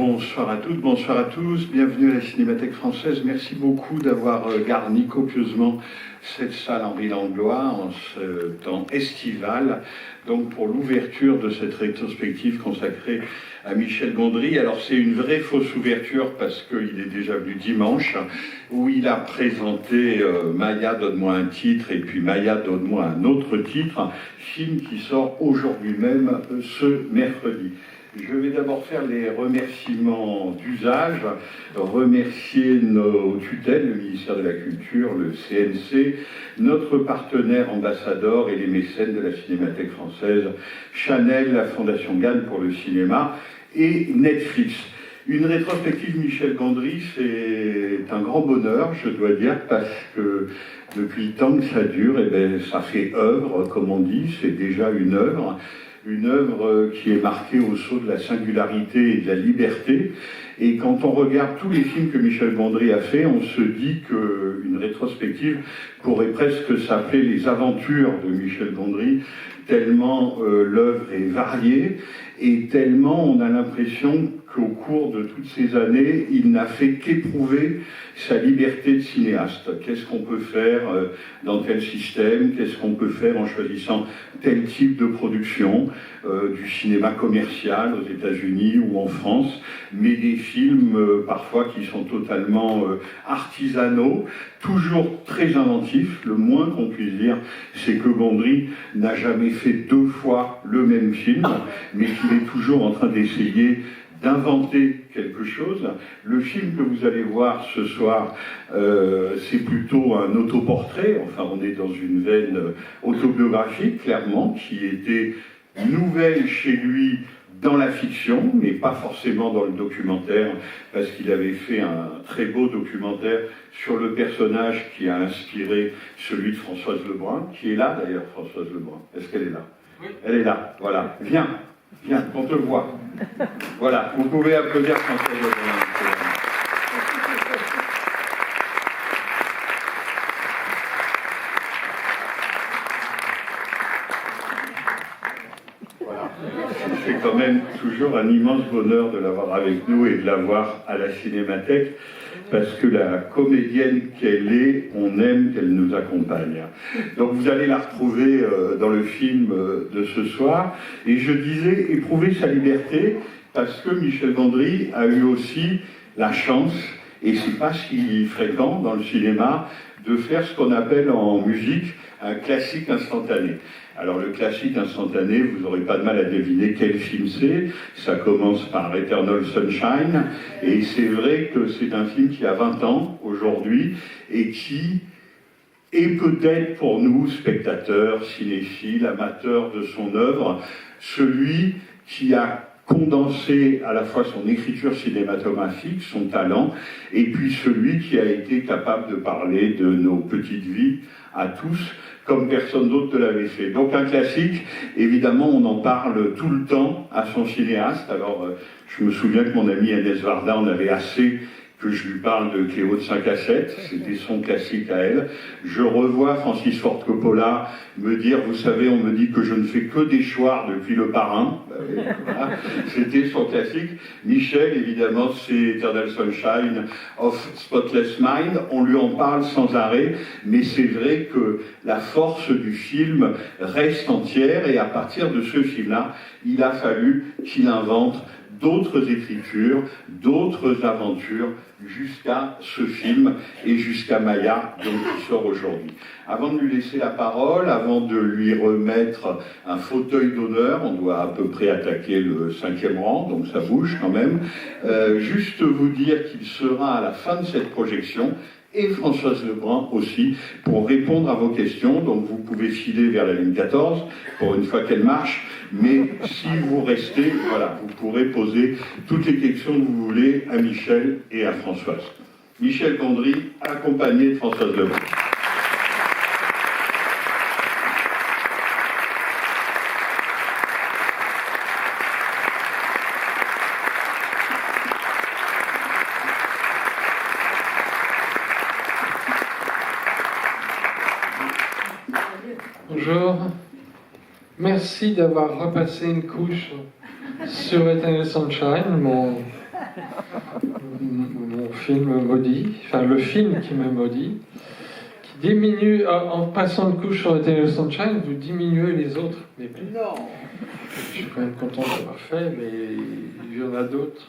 Bonsoir à toutes, bonsoir à tous, bienvenue à la Cinémathèque française. Merci beaucoup d'avoir garni copieusement cette salle Henri Langlois en ce temps estival, donc pour l'ouverture de cette rétrospective consacrée à Michel Gondry. Alors c'est une vraie fausse ouverture parce qu'il est déjà venu dimanche, où il a présenté Maya, donne-moi un titre, et puis Maya, donne-moi un autre titre, film qui sort aujourd'hui même, ce mercredi. Je vais d'abord faire les remerciements d'usage, remercier nos tutelles, le ministère de la Culture, le CNC, notre partenaire ambassadeur et les mécènes de la Cinémathèque française, Chanel, la Fondation Gann pour le cinéma et Netflix. Une rétrospective Michel Gondry, c'est un grand bonheur, je dois dire, parce que depuis le temps que ça dure, eh bien, ça fait œuvre, comme on dit, c'est déjà une œuvre qui est marquée au sceau de la singularité et de la liberté. Et quand on regarde tous les films que Michel Gondry a fait, on se dit qu'une rétrospective pourrait presque s'appeler Les Aventures de Michel Gondry, tellement l'œuvre est variée et tellement on a l'impression qu'au cours de toutes ces années, il n'a fait qu'éprouver sa liberté de cinéaste. Qu'est-ce qu'on peut faire dans tel système? Qu'est-ce qu'on peut faire en choisissant tel type de production, du cinéma commercial aux États-Unis ou en France, mais des films parfois qui sont totalement artisanaux, toujours très inventifs. Le moins qu'on puisse dire, c'est que Gondry n'a jamais fait deux fois le même film, mais qu'il est toujours en train d'essayer d'inventer quelque chose. Le film que vous allez voir ce soir, c'est plutôt un autoportrait, enfin on est dans une veine autobiographique, clairement, qui était nouvelle chez lui dans la fiction, mais pas forcément dans le documentaire, parce qu'il avait fait un très beau documentaire sur le personnage qui a inspiré celui de Françoise Lebrun, qui est là d'ailleurs, Françoise Lebrun. Est-ce qu'elle est là? Oui. Elle est là, voilà. Viens, qu'on te voit. Voilà, vous pouvez applaudir Françoise Lebrun. C'est quand même toujours un immense bonheur de l'avoir avec nous et de l'avoir à la Cinémathèque, parce que la comédienne qu'elle est, on aime qu'elle nous accompagne. Donc vous allez la retrouver dans le film de ce soir. Et je disais éprouver sa liberté, parce que Michel Gondry a eu aussi la chance, et c'est pas si fréquent dans le cinéma, de faire ce qu'on appelle en musique un classique instantané. Alors le classique instantané, vous n'aurez pas de mal à deviner quel film c'est. Ça commence par Eternal Sunshine, et c'est vrai que c'est un film qui a 20 ans aujourd'hui, et qui est peut-être pour nous, spectateurs, cinéphiles, amateurs de son œuvre, celui qui a condensé à la fois son écriture cinématographique, son talent, et puis celui qui a été capable de parler de nos petites vies à tous, comme personne d'autre ne l'avait fait. Donc un classique, évidemment, on en parle tout le temps à son cinéaste. Alors, je me souviens que mon ami Agnès Varda en avait assez que je lui parle de Cléo de 5 à 7, c'était son classique à elle. Je revois Francis Ford Coppola me dire, vous savez, on me dit que je ne fais que des choirs depuis Le Parrain. Voilà. C'était son classique. Michel, évidemment, c'est Eternal Sunshine of Spotless Mind. On lui en parle sans arrêt, mais c'est vrai que la force du film reste entière, et à partir de ce film-là, il a fallu qu'il invente d'autres écritures, d'autres aventures, jusqu'à ce film et jusqu'à Maya, donc, qui sort aujourd'hui. Avant de lui laisser la parole, avant de lui remettre un fauteuil d'honneur, on doit à peu près attaquer le 5e rang, donc ça bouge quand même, juste vous dire qu'il sera à la fin de cette projection, et Françoise Lebrun aussi, pour répondre à vos questions. Donc vous pouvez filer vers la ligne 14, pour une fois qu'elle marche, mais si vous restez, voilà, vous pourrez poser toutes les questions que vous voulez à Michel et à Françoise. Michel Gondry, accompagné de Françoise Lebrun. Bonjour, merci d'avoir repassé une couche sur Eternal Sunshine, mon film maudit, enfin le film qui me maudit, qui diminue, en passant de couche sur Eternal Sunshine, vous diminuez les autres. Mais non. Je suis quand même content d'avoir fait, mais il y en a d'autres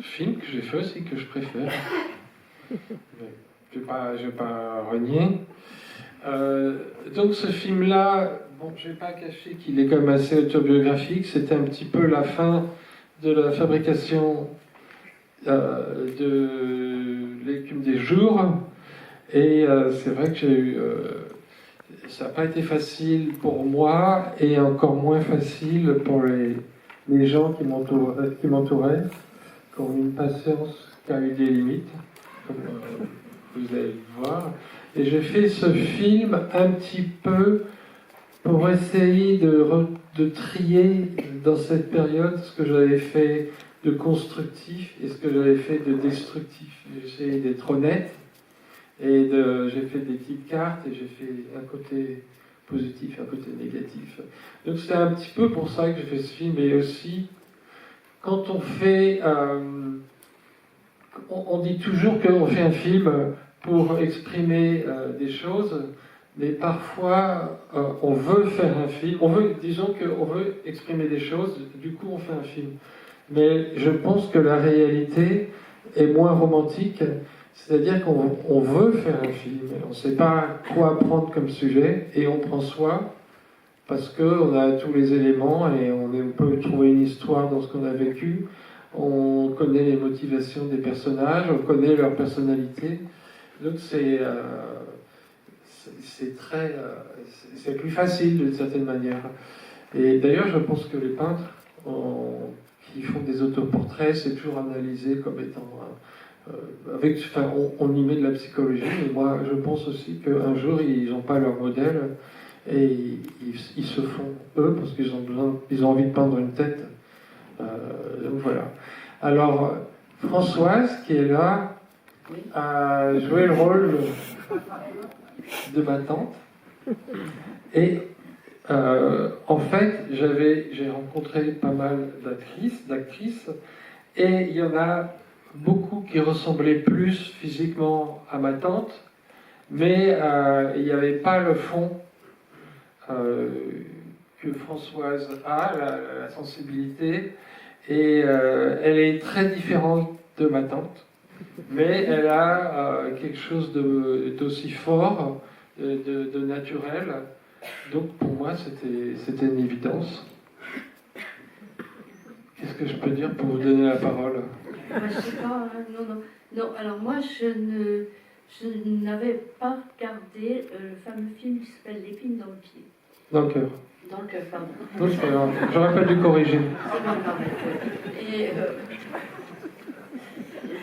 films que j'ai fait aussi que je préfère. Je vais pas renier. Donc ce film-là, bon, je vais pas cacher qu'il est quand même assez autobiographique. C'était un petit peu la fin de la fabrication de l'écume des jours. Et c'est vrai que j'ai eu... ça n'a pas été facile pour moi et encore moins facile pour les gens qui m'entouraient, qui ont une patience qui a eu des limites, comme vous allez le voir. Et j'ai fait ce film un petit peu pour essayer de trier dans cette période ce que j'avais fait de constructif et ce que j'avais fait de destructif. J'ai essayé d'être honnête et j'ai fait des petites cartes et j'ai fait un côté positif et un côté négatif. Donc c'est un petit peu pour ça que j'ai fait ce film. Et aussi, quand on fait... on dit toujours qu'on fait un film pour exprimer des choses, mais parfois on veut faire un film, disons qu'on veut exprimer des choses, du coup on fait un film. Mais je pense que la réalité est moins romantique, c'est-à-dire qu'on veut faire un film, on ne sait pas quoi prendre comme sujet, et on prend soi, parce qu'on a tous les éléments, et on peut trouver une histoire dans ce qu'on a vécu, on connaît les motivations des personnages, on connaît leur personnalité, donc c'est plus facile d'une certaine manière. Et d'ailleurs, je pense que les peintres qui font des autoportraits, c'est toujours analysé comme étant... on y met de la psychologie, mais moi, je pense aussi qu'un jour, ils n'ont pas leur modèle, et ils se font eux, parce qu'ils ont envie de peindre une tête. Donc voilà. Alors, Françoise, qui est là, a joué le rôle de ma tante. Et en fait, j'ai rencontré pas mal d'actrices, et il y en a beaucoup qui ressemblaient plus physiquement à ma tante, mais il n'y avait pas le fond que Françoise a, la sensibilité, et elle est très différente de ma tante, mais elle a quelque chose d'aussi fort, de naturel. Donc pour moi, c'était une évidence. Qu'est-ce que je peux dire pour vous donner la parole? Je sais pas, non. Alors moi, je n'avais pas regardé le fameux film qui s'appelle L'épine dans le pied. Dans le cœur. Dans le cœur, pardon. Non, c'est pas grave. J'aurais pas dû corriger. C'est pas grave. Et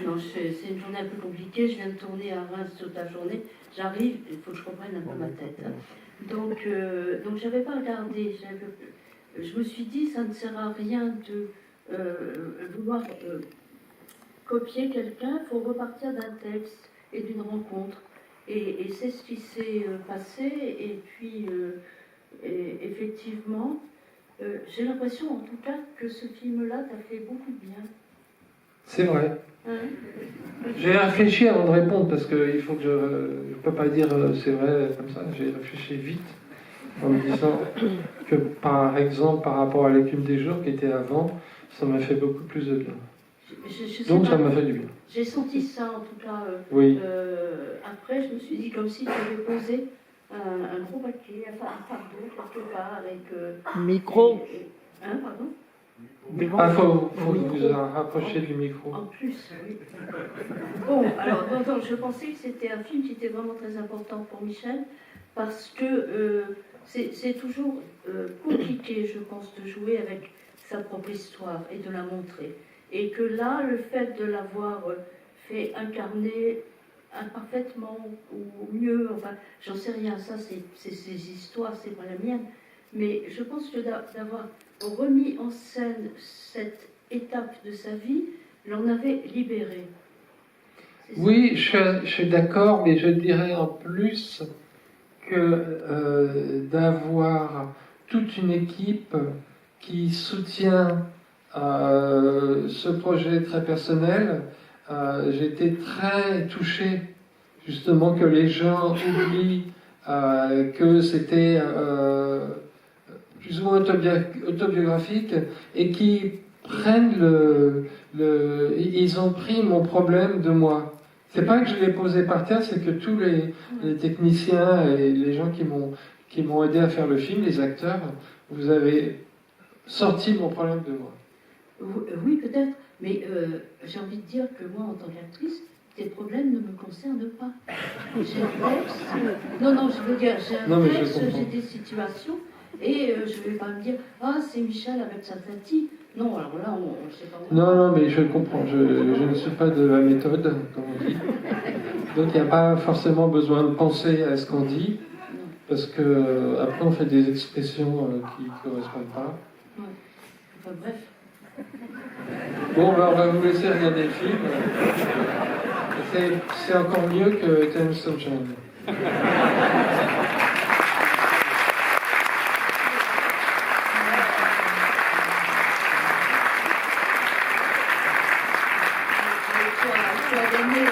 non, c'est une journée un peu compliquée. Je viens de tourner à Reims toute la journée. J'arrive, il faut que je reprenne un peu ma tête. Donc j'avais pas regardé. Je me suis dit, ça ne sert à rien de vouloir copier quelqu'un. Il faut repartir d'un texte et d'une rencontre. Et c'est ce qui s'est passé. Et puis, effectivement, j'ai l'impression, en tout cas, que ce film-là t'a fait beaucoup de bien. C'est vrai. Hein? J'ai réfléchi avant de répondre, parce qu'il faut que je ne peux pas dire c'est vrai comme ça. J'ai réfléchi vite en me disant que, par exemple, par rapport à l'écume des jours qui était avant, ça m'a fait beaucoup plus de bien. Donc ça m'a fait du bien. J'ai senti ça, en tout cas. Oui. Après, je me suis dit comme si tu avais posé un gros paquet, un fardeau quelque part avec... micro. Hein, pardon? Il faut vous rapprocher du micro. En plus, oui. Bon, alors, je pensais que c'était un film qui était vraiment très important pour Michel, parce que c'est toujours compliqué, je pense, de jouer avec sa propre histoire et de la montrer. Et que là, le fait de l'avoir fait incarner imparfaitement ou mieux, enfin, j'en sais rien, ça c'est ses histoires, c'est pas la mienne, mais je pense que d'avoir remis en scène cette étape de sa vie, l'en avait libéré. Oui, je suis d'accord, mais je dirais en plus que d'avoir toute une équipe qui soutient Ce projet très personnel, j'ai été très touché justement que les gens oublient que c'était plus ou moins autobiographique et qui prennent ils ont pris mon problème de moi. C'est pas que je l'ai posé par terre, c'est que tous les techniciens et les gens qui m'ont aidé à faire le film, les acteurs, vous avez sorti mon problème de moi. Oui, peut-être, mais j'ai envie de dire que moi, en tant qu'actrice, tes problèmes ne me concernent pas. J'ai un texte. Non, je veux dire, j'ai un texte, j'ai des situations, et je ne vais pas me dire, ah, c'est Michel avec sa tati. Non, alors là, on ne sait pas. Non, mais je comprends. Je ne suis pas de la méthode, comme on dit. Donc il n'y a pas forcément besoin de penser à ce qu'on dit, parce que après on fait des expressions qui ne correspondent pas. Ouais. Enfin bref. Bon, ben, on va vous laisser regarder le film. C'est encore mieux que Eternal Sunshine. Tu as gagné le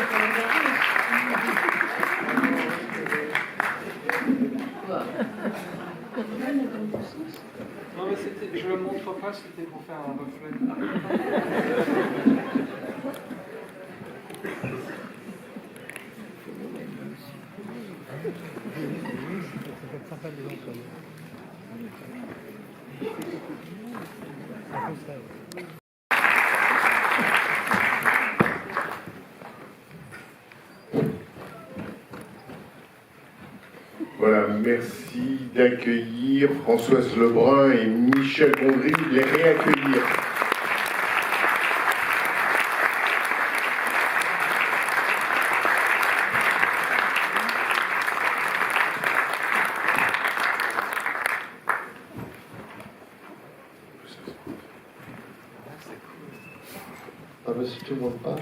Non, mais je le montre pas, c'était pour faire un reflet. Voilà, merci d'accueillir Françoise Lebrun et Michel Gondry, de les réaccueillir. Ah bah si tout le monde part.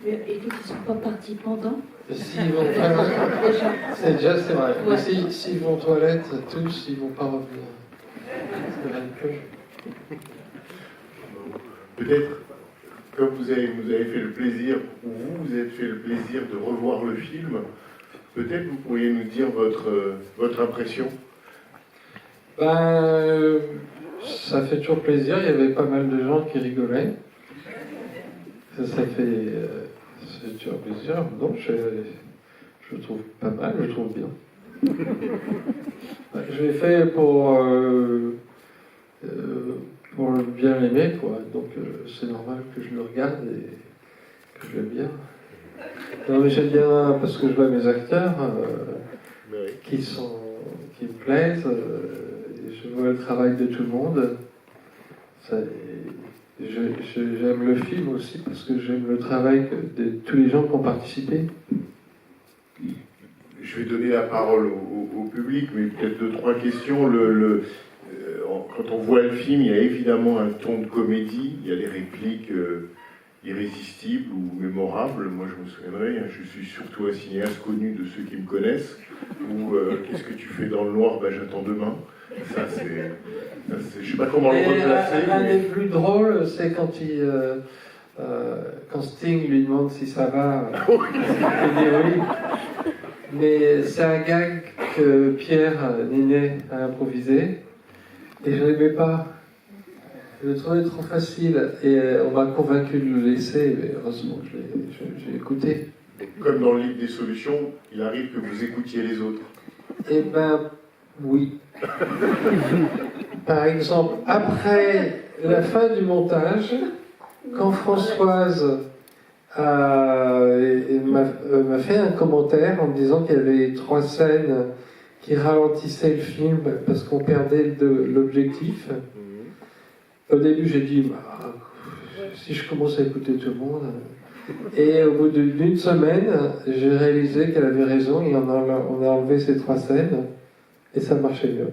Et donc ils ne sont pas partis pendant. S'ils vont c'est vrai. Ouais. Mais s'ils vont aux toilettes, tous, ils ne vont pas revenir. C'est vrai. Peut-être, comme vous avez fait le plaisir, ou vous avez fait le plaisir de revoir le film, peut-être vous pourriez nous dire votre impression. Ça fait toujours plaisir, il y avait pas mal de gens qui rigolaient. Ça fait toujours plaisir. Non, je trouve pas mal, je trouve bien. Je l'ai fait pour bien l'aimer, quoi. Donc c'est normal que je le regarde et que je l'aime bien. Non, mais j'aime bien parce que je vois mes acteurs qui me plaisent. Je vois le travail de tout le monde. J'aime le film aussi parce que j'aime le travail de tous les gens qui ont participé. Je vais donner la parole au public, mais peut-être 2-3 questions. Quand on voit le film, il y a évidemment un ton de comédie, il y a les répliques irrésistibles ou mémorables. Moi, je me souviendrai, je suis surtout un cinéaste connu de ceux qui me connaissent, ou qu'est-ce que tu fais dans le noir, j'attends demain. Ça, je ne sais pas comment le replacer. Un des plus drôles, c'est quand quand Sting lui demande si ça va, il dit oui. Mais c'est un gag que Pierre Ninet a improvisé, et je n'aimais pas. Je le trouvais trop facile, et on m'a convaincu de le laisser, mais heureusement que j'ai écouté. Comme dans le livre des solutions, il arrive que vous écoutiez les autres. Eh ben, oui. Par exemple, après la fin du montage, quand Françoise m'a fait un commentaire en me disant qu'il y avait 3 scènes qui ralentissaient le film parce qu'on perdait l'objectif, au début j'ai dit si je commence à écouter tout le monde. Et au bout d'une semaine, j'ai réalisé qu'elle avait raison et on a enlevé ces 3 scènes. Et ça marchait mieux.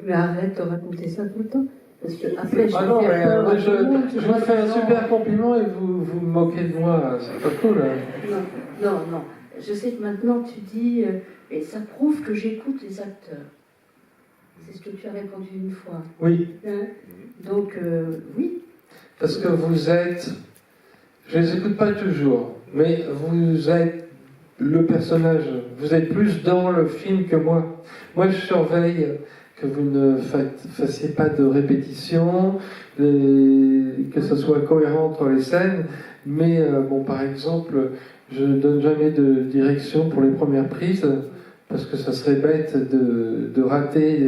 Mais arrête de raconter ça tout le temps. Parce que après, je vous fais un super compliment et vous me moquez de moi. C'est pas cool. Hein. Non. Je sais que maintenant tu dis, et ça prouve que j'écoute les acteurs. C'est ce que tu as répondu une fois. Oui, Hein? Donc, oui. parce que vous êtes, je les écoute pas toujours, mais vous êtes le personnage, vous êtes plus dans le film que moi. Moi, je surveille que vous ne fassiez pas de répétition, que ce soit cohérent entre les scènes, mais bon, par exemple, je ne donne jamais de direction pour les premières prises, parce que ça serait bête de rater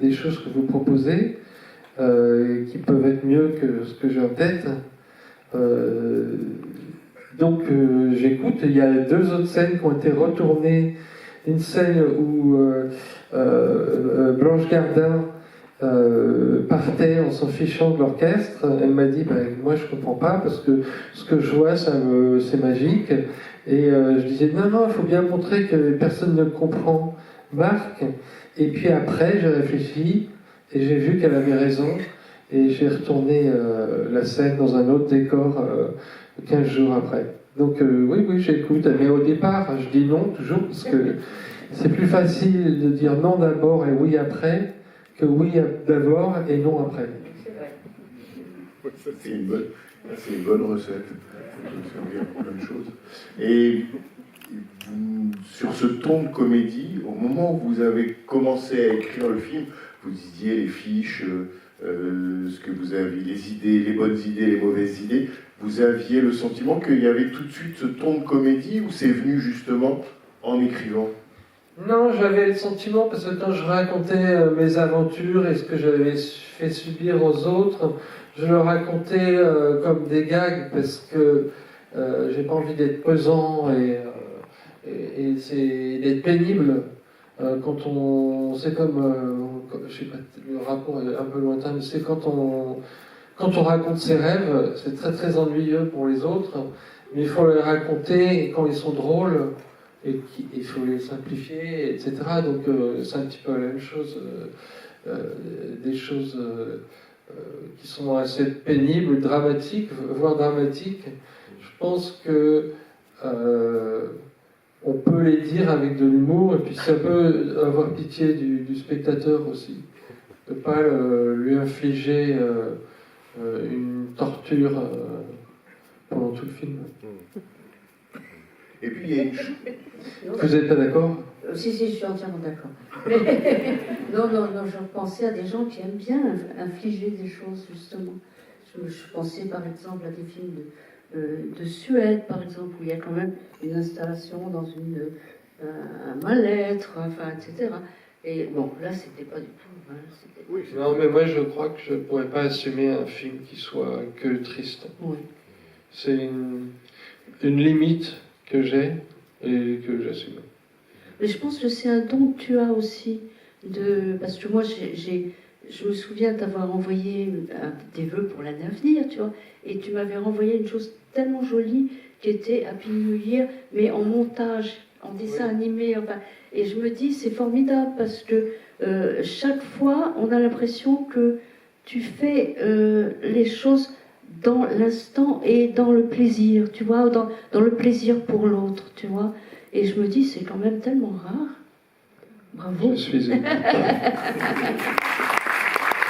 des choses que vous proposez, qui peuvent être mieux que ce que j'ai en tête. Donc j'écoute, il y a 2 autres scènes qui ont été retournées. Une scène où Blanche Gardin partait en s'en fichant de l'orchestre. Elle m'a dit, moi je comprends pas parce que ce que je vois c'est magique. Et je disais, non, il faut bien montrer que personne ne comprend Marc. Et puis après j'ai réfléchi et j'ai vu qu'elle avait raison. Et j'ai retourné la scène dans un autre décor 15 jours après. Donc oui, j'écoute. Mais au départ, je dis non toujours, parce que c'est plus facile de dire non d'abord et oui après, que oui d'abord et non après. C'est vrai. Ça, c'est une bonne recette. Ça peut servir pour plein de choses. Et sur ce ton de comédie, au moment où vous avez commencé à écrire le film, vous disiez les fiches, ce que vous aviez, les idées, les bonnes idées, les mauvaises idées, vous aviez le sentiment qu'il y avait tout de suite ce ton de comédie ou c'est venu justement en écrivant? Non, j'avais le sentiment, parce que quand je racontais mes aventures et ce que j'avais fait subir aux autres, je le racontais comme des gags, parce que j'ai pas envie d'être pesant et d'être pénible. Quand on, c'est comme, je sais pas, le rapport est un peu lointain, mais c'est quand on raconte ses rêves, c'est très très ennuyeux pour les autres, mais il faut les raconter quand ils sont drôles, et il faut les simplifier, etc. Donc c'est un petit peu la même chose, des choses qui sont assez pénibles, dramatiques, voire dramatiques. Je pense que on peut les dire avec de l'humour, et puis ça peut avoir pitié du spectateur aussi, de ne pas lui infliger une torture pendant tout le film. Et puis il y a une chose. Vous n'êtes pas d'accord? Si, je suis entièrement d'accord. Non, je pensais à des gens qui aiment bien infliger des choses, justement. Je pensais par exemple à des films de Suède, par exemple, où il y a quand même une installation dans un mal-être, enfin, etc. Et bon, là, c'était pas du tout. Hein, oui, non, mais moi, je crois que je ne pourrais pas assumer un film qui soit que triste. Oui. C'est une limite que j'ai et que j'assume. Mais je pense que c'est un don que tu as aussi, parce que moi, je me souviens t'avoir envoyé des vœux pour l'année à venir, tu vois, et tu m'avais renvoyé une chose tellement jolie qui était Happy New Year, mais en montage, en dessin animé, enfin, et je me dis, c'est formidable, parce que chaque fois, on a l'impression que tu fais les choses dans l'instant et dans le plaisir, tu vois, dans le plaisir pour l'autre, tu vois. Et je me dis, c'est quand même tellement rare. Bravo. Je suis ému.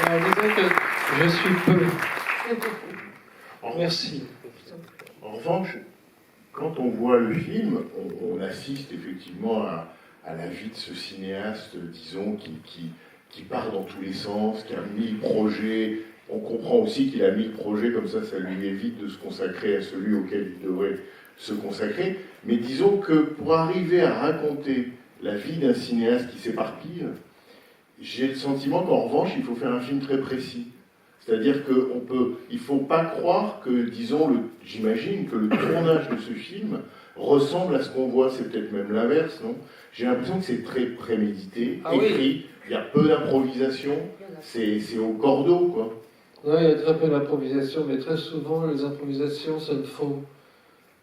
Alors, disons que je suis peu. Merci. En revanche, quand on voit le film, on assiste effectivement à la vie de ce cinéaste, disons, qui part dans tous les sens, qui a 1000 projets. On comprend aussi qu'il a 1000 projets, comme ça lui évite de se consacrer à celui auquel il devrait se consacrer. Mais disons que pour arriver à raconter la vie d'un cinéaste qui s'éparpille, j'ai le sentiment qu'en revanche, il faut faire un film très précis. C'est-à-dire il ne faut pas croire que, disons, j'imagine que le tournage de ce film ressemble à ce qu'on voit, c'est peut-être même l'inverse, non? J'ai l'impression que c'est très prémédité, écrit, il y a peu d'improvisation, c'est au cordeau, quoi. Oui, il y a très peu d'improvisation, mais très souvent, les improvisations sonnent faux.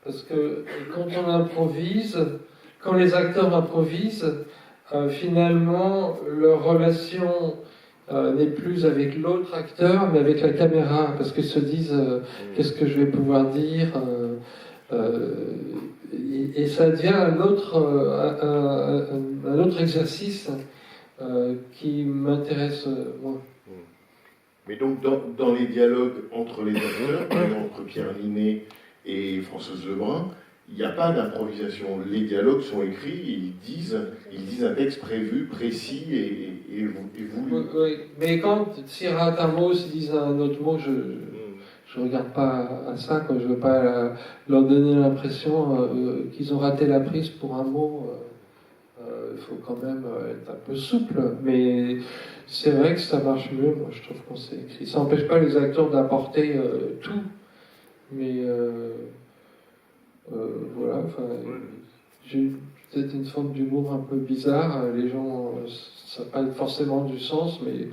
Parce que quand on improvise, quand les acteurs improvisent, finalement, leur relation n'est plus avec l'autre acteur, mais avec la caméra, parce qu'ils se disent qu'est-ce que je vais pouvoir dire, et ça devient un autre exercice qui m'intéresse moins. Mais donc, dans les dialogues entre les acteurs, entre Pierre Ninet et Françoise Lebrun, il n'y a pas d'improvisation. Les dialogues sont écrits, ils disent un texte prévu, précis et voulu. Oui, mais quand s'ils ratent un mot, s'ils disent un autre mot, je ne regarde pas à ça, quoi. Je ne veux pas leur donner l'impression qu'ils ont raté la prise pour un mot. Il faut quand même être un peu souple, mais c'est vrai que ça marche mieux, moi je trouve qu'on s'est écrit. Ça n'empêche pas les acteurs d'apporter tout, mais voilà, enfin, j'ai peut-être une forme d'humour un peu bizarre, les gens, ça n'a pas forcément du sens, mais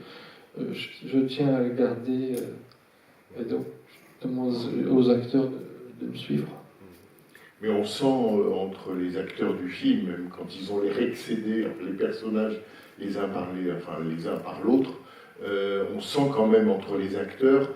je tiens à le garder, et donc je demande aux acteurs de me suivre. Mais on sent entre les acteurs du film, même quand ils ont les réexcédés, les personnages les uns par l'autre, on sent quand même entre les acteurs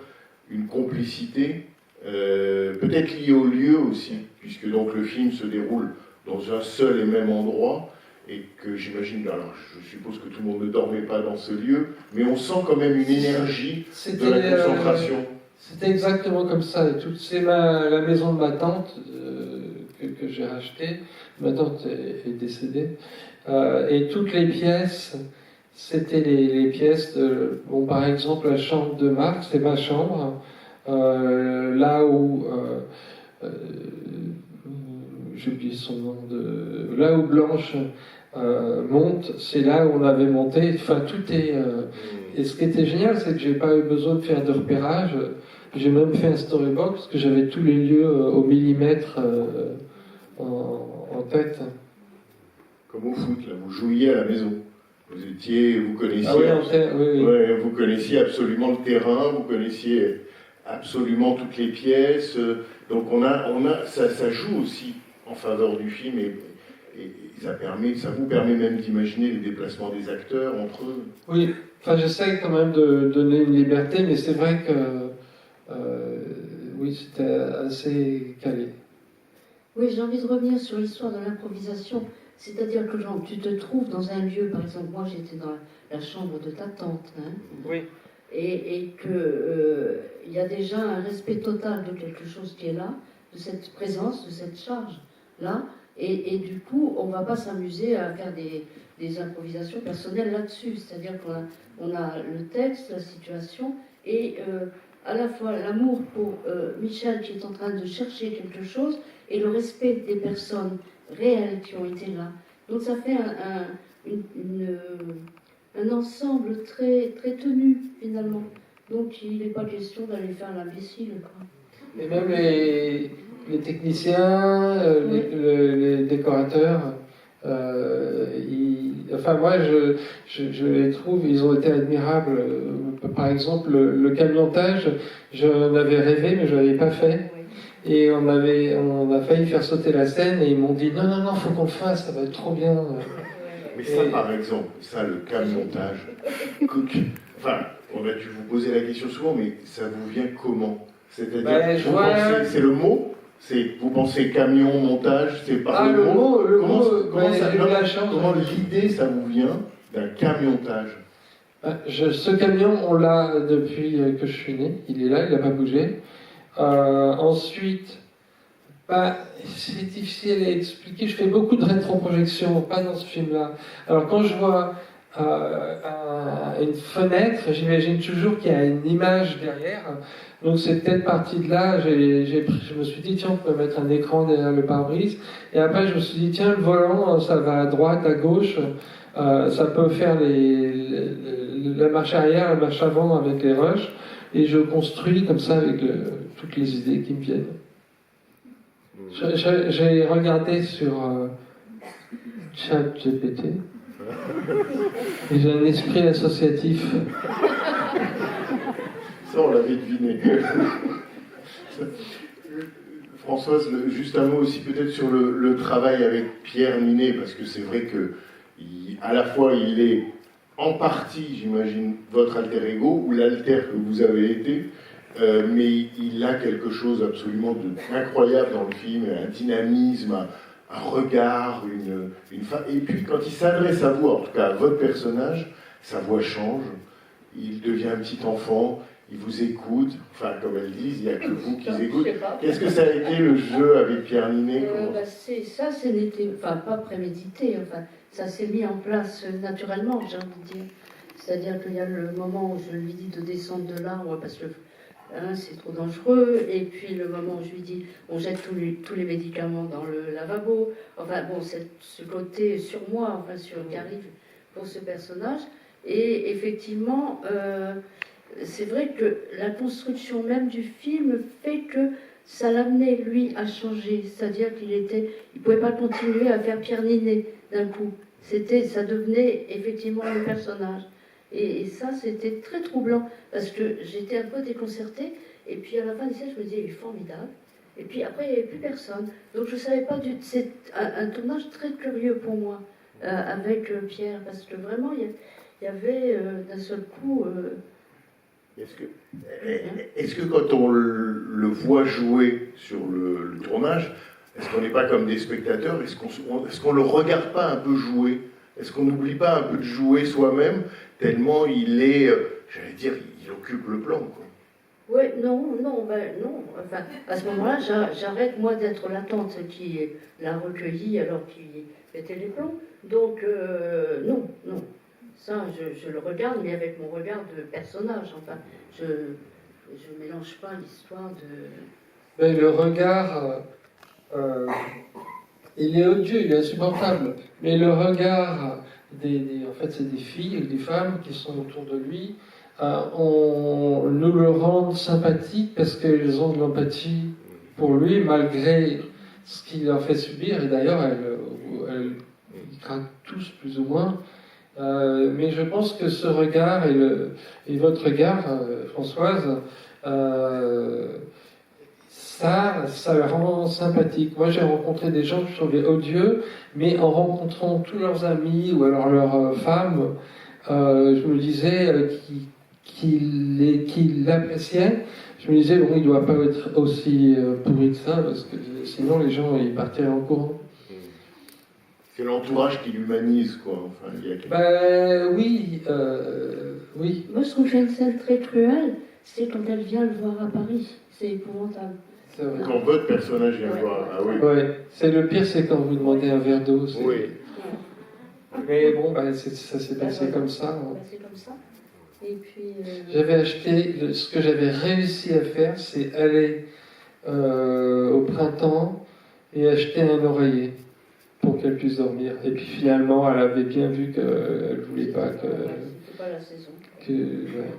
une complicité, peut-être liée au lieu aussi, puisque donc le film se déroule dans un seul et même endroit, et que j'imagine, alors je suppose que tout le monde ne dormait pas dans ce lieu, mais on sent quand même une énergie de la concentration. C'était exactement comme ça. C'est la maison de ma tante que j'ai rachetée. Ma tante est décédée. Et toutes les pièces, c'était les pièces de... Bon, par exemple, la chambre de Marc, c'est ma chambre. Là où... j'ai oublié son nom. Là où Blanche monte, c'est là où on avait monté. Enfin, tout est... Et ce qui était génial, c'est que j'ai pas eu besoin de faire de repérage. J'ai même fait un storyboard parce que j'avais tous les lieux au millimètre en tête. Comme au foot, là, vous jouiez à la maison. Vous connaissiez, oui. Ouais, vous connaissiez absolument le terrain, vous connaissiez absolument toutes les pièces. Donc ça joue aussi en faveur du film et ça vous permet même d'imaginer les déplacements des acteurs entre eux. Oui, enfin j'essaie quand même de donner une liberté, mais c'est vrai que oui, c'était assez calé. Oui, j'ai envie de revenir sur l'histoire de l'improvisation. C'est-à-dire que tu te trouves dans un lieu, par exemple, moi j'étais dans la chambre de ta tante, hein, oui. Et qu'il y a déjà un respect total de quelque chose qui est là, de cette présence, de cette charge-là, et du coup, on ne va pas s'amuser à faire des improvisations personnelles là-dessus. C'est-à-dire qu'on a le texte, la situation, et à la fois l'amour pour Michel qui est en train de chercher quelque chose, et le respect des personnes réelles qui ont été là. Donc ça fait un ensemble très, très tenu, finalement. Donc il n'est pas question d'aller faire l'imbécile, quoi. Et même les techniciens, Oui. les décorateurs, enfin moi je les trouve, ils ont été admirables. Par exemple, le camiontage, j'en avais rêvé, mais je ne l'avais pas fait. Et on a failli faire sauter la scène et ils m'ont dit non, faut qu'on le fasse, ça va être trop bien. Mais ça, par exemple, le camiontage, enfin, on a dû vous poser la question souvent, mais ça vous vient comment? C'est-à-dire, c'est le mot? Vous pensez camion, montage, c'est par le mot? Comment l'idée, ça vous vient d'un camiontage? Ce camion, on l'a depuis que je suis né, il est là, il n'a pas bougé. Ensuite, c'est difficile à expliquer. Je fais beaucoup de rétroprojection, pas dans ce film-là. Alors quand je vois une fenêtre, j'imagine toujours qu'il y a une image derrière. Donc c'est peut-être parti de là. Je me suis dit tiens, on peut mettre un écran derrière le pare-brise. Et après je me suis dit tiens, le volant, ça va à droite, à gauche. Ça peut faire la marche arrière, la marche avant avec les rushs. Et je construis comme ça avec toutes les idées qui me viennent. J'ai regardé sur ChatGPT et j'ai un esprit associatif. Ça, on l'avait deviné. Françoise, juste un mot aussi peut-être sur le travail avec Pierre Ninet, parce que c'est vrai que à la fois il est en partie, j'imagine, votre alter ego, ou l'alter que vous avez été, mais il a quelque chose absolument d'incroyable dans le film, un dynamisme, un regard, et puis quand il s'adresse à vous, en tout cas à votre personnage, sa voix change, il devient un petit enfant, il vous écoute, enfin comme elles disent, il n'y a que vous qui écoute. Qu'est-ce que ça a été le jeu avec Pierre Ninet? Ça, ce n'était pas prémédité, enfin, ça s'est mis en place naturellement, j'ai envie de dire. C'est-à-dire qu'il y a le moment où je lui dis de descendre de l'arbre parce que c'est trop dangereux, et puis le moment où je lui dis on jette tous les médicaments dans le lavabo, enfin bon, c'est ce côté sur moi, enfin qui arrive pour ce personnage. Et effectivement, c'est vrai que la construction même du film fait que ça l'amenait lui à changer, c'est-à-dire il pouvait pas continuer à faire Pierre Ninet d'un coup. Ça devenait effectivement le personnage. Et ça, c'était très troublant, parce que j'étais un peu déconcertée, et puis à la fin du scène, je me disais, il est formidable. Et puis après, il n'y avait plus personne. Donc je ne savais pas c'est un tournage très curieux pour moi, avec Pierre, parce que vraiment, il y avait d'un seul coup... Est-ce que quand on le voit jouer sur le tournage, est-ce qu'on n'est pas comme des spectateurs? Est-ce qu'on ne le regarde pas un peu jouer? Est-ce qu'on n'oublie pas un peu de jouer soi-même, tellement il est, j'allais dire, il occupe le plan, quoi. Oui, non. Enfin, à ce moment-là, j'arrête, moi, d'être la tante qui l'a recueilli alors qu'il mettait les plombs. Donc, non. Ça, je le regarde, mais avec mon regard de personnage. Enfin, je mélange pas l'histoire de... Mais le regard, il est odieux, il est insupportable. Mais le regard en fait, c'est des filles et des femmes qui sont autour de lui, on nous le rend sympathique parce qu'elles ont de l'empathie pour lui, malgré ce qu'il leur fait subir. Et d'ailleurs, ils craquent tous plus ou moins. Mais je pense que ce regard et votre regard, Françoise, ça le rend sympathique. Moi, j'ai rencontré des gens que je trouvais odieux, mais en rencontrant tous leurs amis ou alors leurs femmes, je me disais qu'ils l'appréciaient. Je me disais, bon, il ne doit pas être aussi pourri que ça, parce que sinon les gens ils partiraient en courant. C'est l'entourage qui l'humanise, quoi. Enfin, oui. Moi, je trouve qu'il y a une scène très cruelle, c'est quand elle vient le voir à Paris. C'est épouvantable. Quand votre personnage vient voir. Ah oui. Ouais. C'est le pire, c'est quand vous demandez un verre d'eau. Oui. Mais bon, ça s'est passé comme ça. Hein. C'est comme ça. Et puis. J'avais acheté. Ce que j'avais réussi à faire, c'est aller au printemps et acheter un oreiller pour qu'elle puisse dormir. Et puis finalement, elle avait bien vu qu'elle ne voulait pas que. C'était pas la saison. Ouais.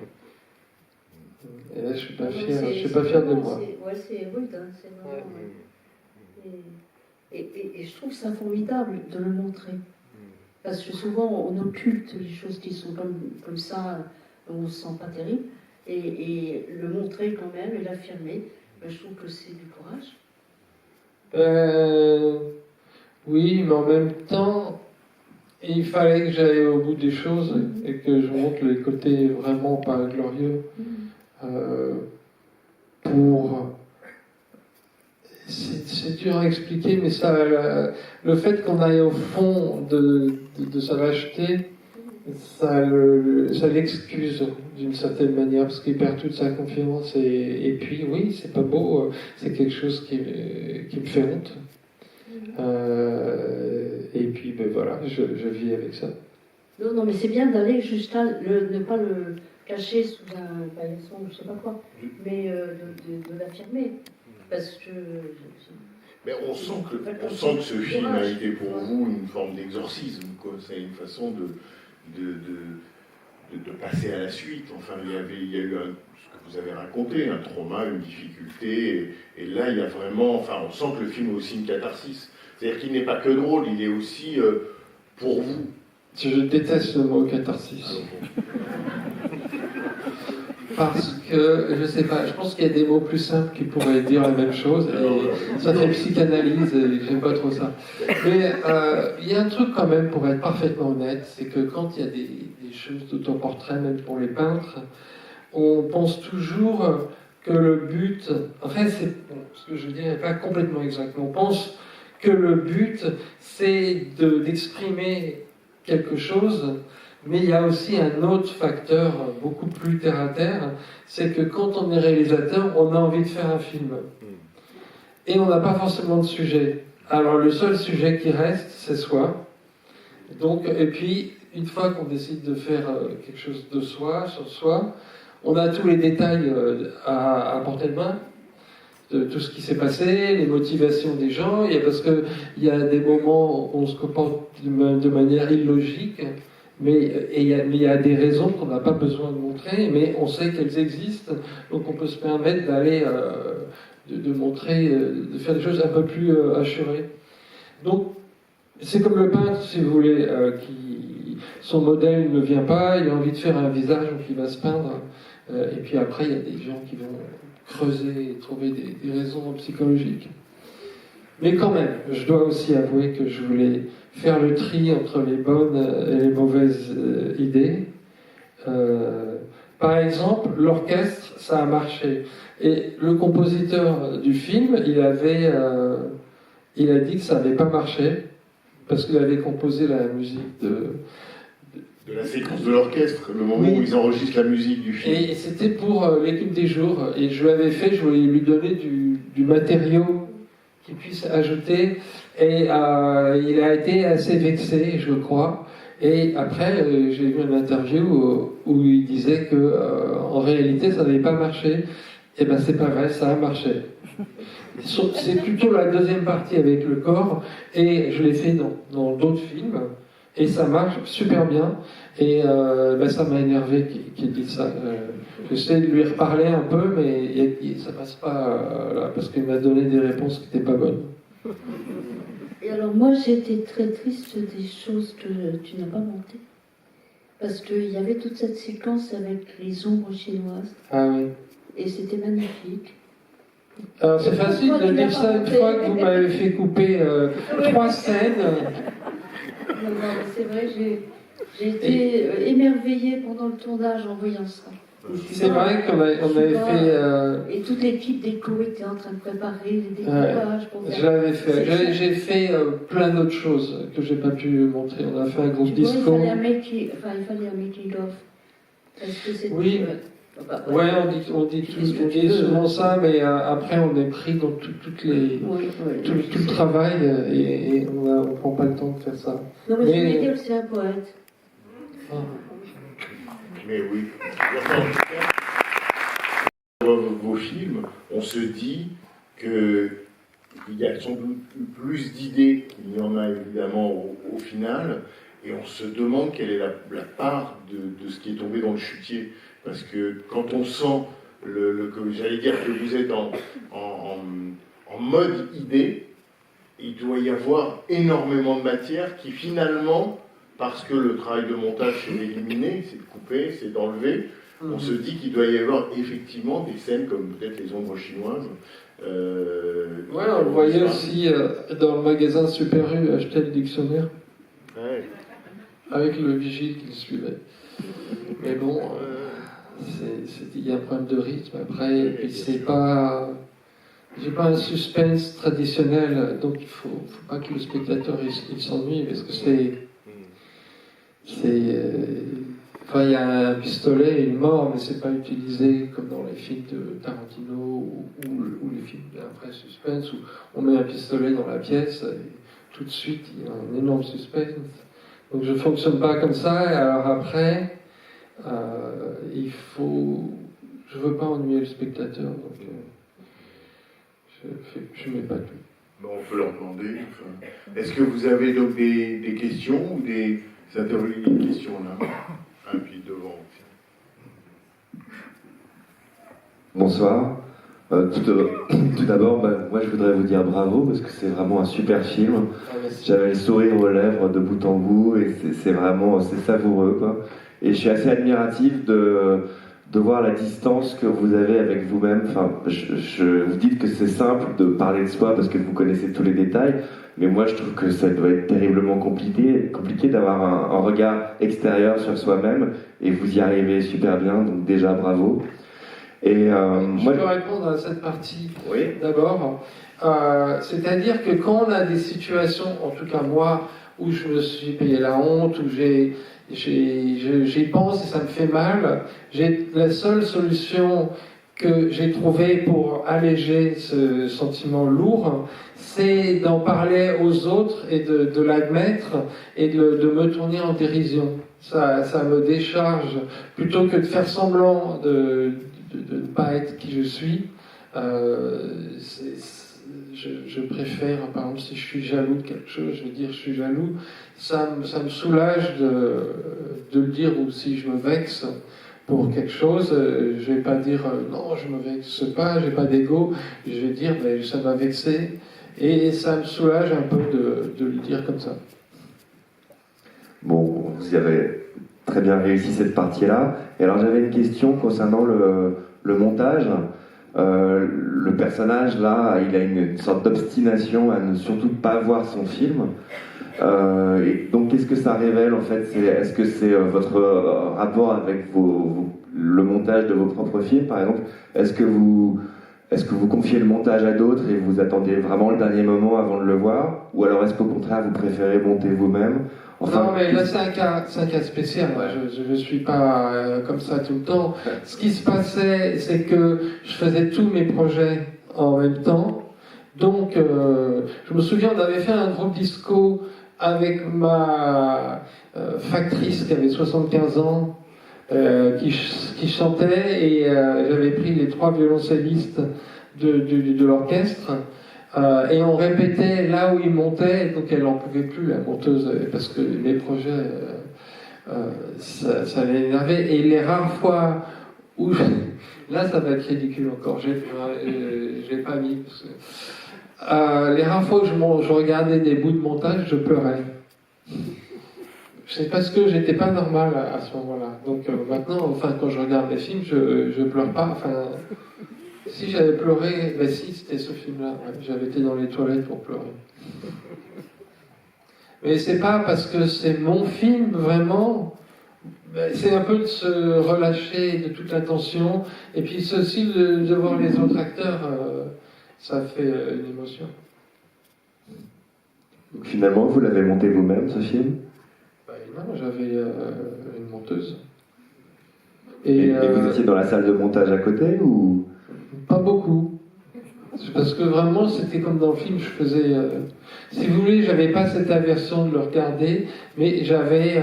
Et là, je suis pas fier de moi. C'est rude, hein, c'est vraiment. Et je trouve ça formidable de le montrer. Parce que souvent, on occulte les choses qui sont comme ça, on ne se sent pas terrible. Et le montrer quand même et l'affirmer, je trouve que c'est du courage. Oui, mais en même temps, il fallait que j'aille au bout des choses et que je montre les côtés vraiment pas glorieux. C'est dur à expliquer, mais le fait qu'on aille au fond de sa lâcheté, ça l'excuse d'une certaine manière, parce qu'il perd toute sa confiance. Et puis, oui, c'est pas beau, c'est quelque chose qui me fait honte. Et puis, ben voilà, je vis avec ça. Non, mais c'est bien d'aller jusqu'à ne pas le caché sous un paillasson, je ne sais pas quoi, mais de l'affirmer. Parce que. Mais on sent que ce film a été pour vous une forme d'exorcisme, quoi. C'est une façon de passer à la suite. Enfin, il y a eu ce que vous avez raconté, un trauma, une difficulté, et là, il y a vraiment. Enfin, on sent que le film est aussi une catharsis. C'est-à-dire qu'il n'est pas que drôle, il est aussi pour vous. Je déteste le mot catharsis. Parce que, je sais pas, je pense qu'il y a des mots plus simples qui pourraient dire la même chose, et ça fait psychanalyse, et j'aime pas trop ça. Mais il y a un truc quand même, pour être parfaitement honnête, c'est que quand il y a des choses d'autoportrait, même pour les peintres, on pense toujours que le but, enfin, ce que je veux dire n'est pas complètement exact, on pense que le but, c'est d'exprimer quelque chose, mais il y a aussi un autre facteur beaucoup plus terre-à-terre, c'est que quand on est réalisateur, on a envie de faire un film. Et on n'a pas forcément de sujet. Alors le seul sujet qui reste, c'est soi. Donc, et puis, une fois qu'on décide de faire quelque chose de soi, sur soi, on a tous les détails à portée de main, de tout ce qui s'est passé, les motivations des gens, parce qu'il y a des moments où on se comporte de manière illogique, mais il y a des raisons qu'on n'a pas besoin de montrer, mais on sait qu'elles existent, donc on peut se permettre d'aller, de montrer, de faire des choses un peu plus assurées. Donc, c'est comme le peintre, si vous voulez, son modèle ne vient pas, il a envie de faire un visage, donc il va se peindre, et puis après, il y a des gens qui vont creuser et trouver des raisons psychologiques. Mais quand même, je dois aussi avouer que je voulais faire le tri entre les bonnes et les mauvaises idées. Par exemple, l'orchestre, ça a marché. Et le compositeur du film, il a dit que ça n'avait pas marché, parce qu'il avait composé la musique de la séquence de l'orchestre, le moment où ils enregistrent la musique du film. Et c'était pour l'équipe des jours. Et je l'avais fait, je voulais lui donner du matériau qu'il puisse ajouter. Et il a été assez vexé, je crois. Et après, j'ai vu une interview où il disait que en réalité, ça n'avait pas marché. Et ben, c'est pas vrai, ça a marché. C'est plutôt la deuxième partie avec le corps. Et je l'ai fait dans d'autres films. Et ça marche super bien. Et ça m'a énervé qu'il dise ça. J'essaie de lui reparler un peu, mais ça passe pas là, parce qu'il m'a donné des réponses qui n'étaient pas bonnes. Et alors moi, j'étais très triste des choses que tu n'as pas montées. Parce qu'il y avait toute cette séquence avec les ombres chinoises. Ah oui. Et c'était magnifique. Alors c'est facile de dire ça une fois que vous m'avez fait couper 3 scènes. Non, c'est vrai, j'ai été émerveillée pendant le tournage en voyant ça. C'est vrai qu'on avait fait... Et toute l'équipe d'écho était en train de préparer les découpages pour faire... J'avais fait. J'ai fait plein d'autres choses que j'ai pas pu montrer. On a fait un groupe disco. Il fallait un making-of. Parce que c'était... Oui. Ouais, on dit souvent ça, mais après on est pris dans tout le travail et on ne prend pas le temps de faire ça. Non, mais je voulais dire que c'est un poète. Ah. Mais oui. Vos films, on se dit qu'il y a sans doute plus d'idées qu'il n'y en a évidemment au final, et on se demande quelle est la part de ce qui est tombé dans le chutier. Parce que quand on sent, j'allais dire que vous êtes en mode idée, il doit y avoir énormément de matière qui finalement, parce que le travail de montage c'est d'éliminer, c'est de couper, c'est d'enlever, on se dit qu'il doit y avoir effectivement des scènes comme peut-être les ombres chinoises. Ouais, on le voyait aussi dans le magasin Super U acheter le dictionnaire. Ouais. Avec le vigile qui le suivait. Mais bon... il y a un problème de rythme après, et puis c'est pas... J'ai pas un suspense traditionnel, donc il faut pas que le spectateur il s'ennuie, parce que enfin, il y a un pistolet et une mort, mais c'est pas utilisé comme dans les films de Tarantino ou les films d'un vrai suspense, où on met un pistolet dans la pièce, et tout de suite il y a un énorme suspense. Donc je fonctionne pas comme ça, et alors après... je veux pas ennuyer le spectateur, donc je mets pas tout. Bon, on peut leur demander. Enfin, est-ce que vous avez donc des questions ou des questions là, et puis devant. Bonsoir. Tout d'abord, moi je voudrais vous dire bravo parce que c'est vraiment un super film. J'avais le sourire aux lèvres de bout en bout et c'est savoureux quoi. Et je suis assez admiratif de voir la distance que vous avez avec vous-même. Enfin, vous dites que c'est simple de parler de soi parce que vous connaissez tous les détails, mais moi je trouve que ça doit être terriblement compliqué d'avoir un regard extérieur sur soi-même et vous y arrivez super bien, donc déjà bravo. Et Je moi, peux répondre à cette partie oui. d'abord. C'est-à-dire que quand on a des situations, en tout cas moi, où je me suis payé la honte, où j'y pense et ça me fait mal, la seule solution que j'ai trouvée pour alléger ce sentiment lourd, c'est d'en parler aux autres et de l'admettre et de me tourner en dérision. Ça me décharge plutôt que de faire semblant de ne pas être qui je suis. Je préfère, par exemple, si je suis jaloux de quelque chose, je vais dire je suis jaloux. Ça me soulage de le dire, ou si je me vexe pour quelque chose, je vais pas dire non, je me vexe pas, j'ai pas d'ego. Je vais dire ben, ça m'a vexé, et ça me soulage un peu de le dire comme ça. Bon, vous avez très bien réussi cette partie-là. Et alors j'avais une question concernant le montage. Le personnage là, il a une sorte d'obstination à ne surtout pas voir son film. Et donc qu'est-ce que ça révèle en fait? Est-ce que c'est votre rapport avec le montage de vos propres films par exemple? Est-ce que vous confiez le montage à d'autres et vous attendez vraiment le dernier moment avant de le voir? Ou alors est-ce qu'au contraire vous préférez monter vous-même? Enfin, non, mais là c'est un cas spécial. Moi, je ne suis pas comme ça tout le temps. Ce qui se passait, c'est que je faisais tous mes projets en même temps. Donc, je me souviens, on avait fait un groupe disco avec ma factrice qui avait 75 ans, qui chantait, et j'avais pris les 3 violoncellistes de l'orchestre. Et on répétait là où il montait, donc elle n'en pouvait plus, la monteuse, parce que mes projets, ça l'énervait. Et les rares fois où... Là, ça va être ridicule encore, j'ai pas mis. Parce que, les rares fois où je regardais des bouts de montage, je pleurais. C'est parce que j'étais pas normal à ce moment-là. Donc maintenant, enfin, quand je regarde les films, je pleure pas. Enfin, si j'avais pleuré, ben si, c'était ce film-là. Ouais, j'avais été dans les toilettes pour pleurer. Mais c'est pas parce que c'est mon film, vraiment. Ben, c'est un peu de se relâcher de toute la tension. Et puis c'est aussi de voir les autres acteurs. Ça fait une émotion. donc, finalement, vous l'avez monté vous-même ce film? Ben, non, j'avais une monteuse. Et vous étiez dans la salle de montage à côté ou? Pas beaucoup. Parce que vraiment, c'était comme dans le film, je faisais... si vous voulez, j'avais pas cette aversion de le regarder, mais j'avais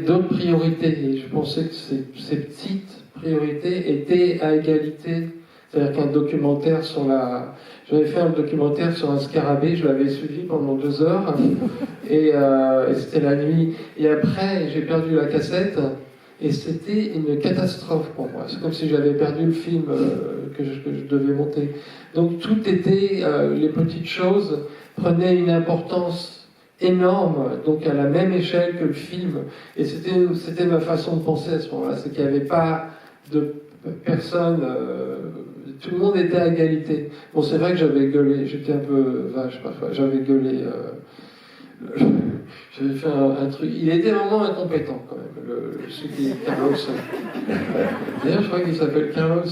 d'autres priorités. Et je pensais que ces petites priorités étaient à égalité. C'est-à-dire qu'un documentaire sur la... J'avais fait un documentaire sur un scarabée, je l'avais suivi pendant 2 heures, et c'était la nuit. Et après, j'ai perdu la cassette, et c'était une catastrophe pour moi. C'est comme si j'avais perdu le film que je devais monter. Donc tout était, les petites choses prenaient une importance énorme, donc à la même échelle que le film. Et c'était ma façon de penser à ce moment-là, c'est qu'il n'y avait pas de personne, tout le monde était à égalité. Bon, c'est vrai que j'avais gueulé, j'étais un peu vache parfois, j'avais gueulé. J'avais fait un truc. Il était vraiment incompétent quand même, celui qui est Carlos. D'ailleurs, je crois qu'il s'appelle Carlos.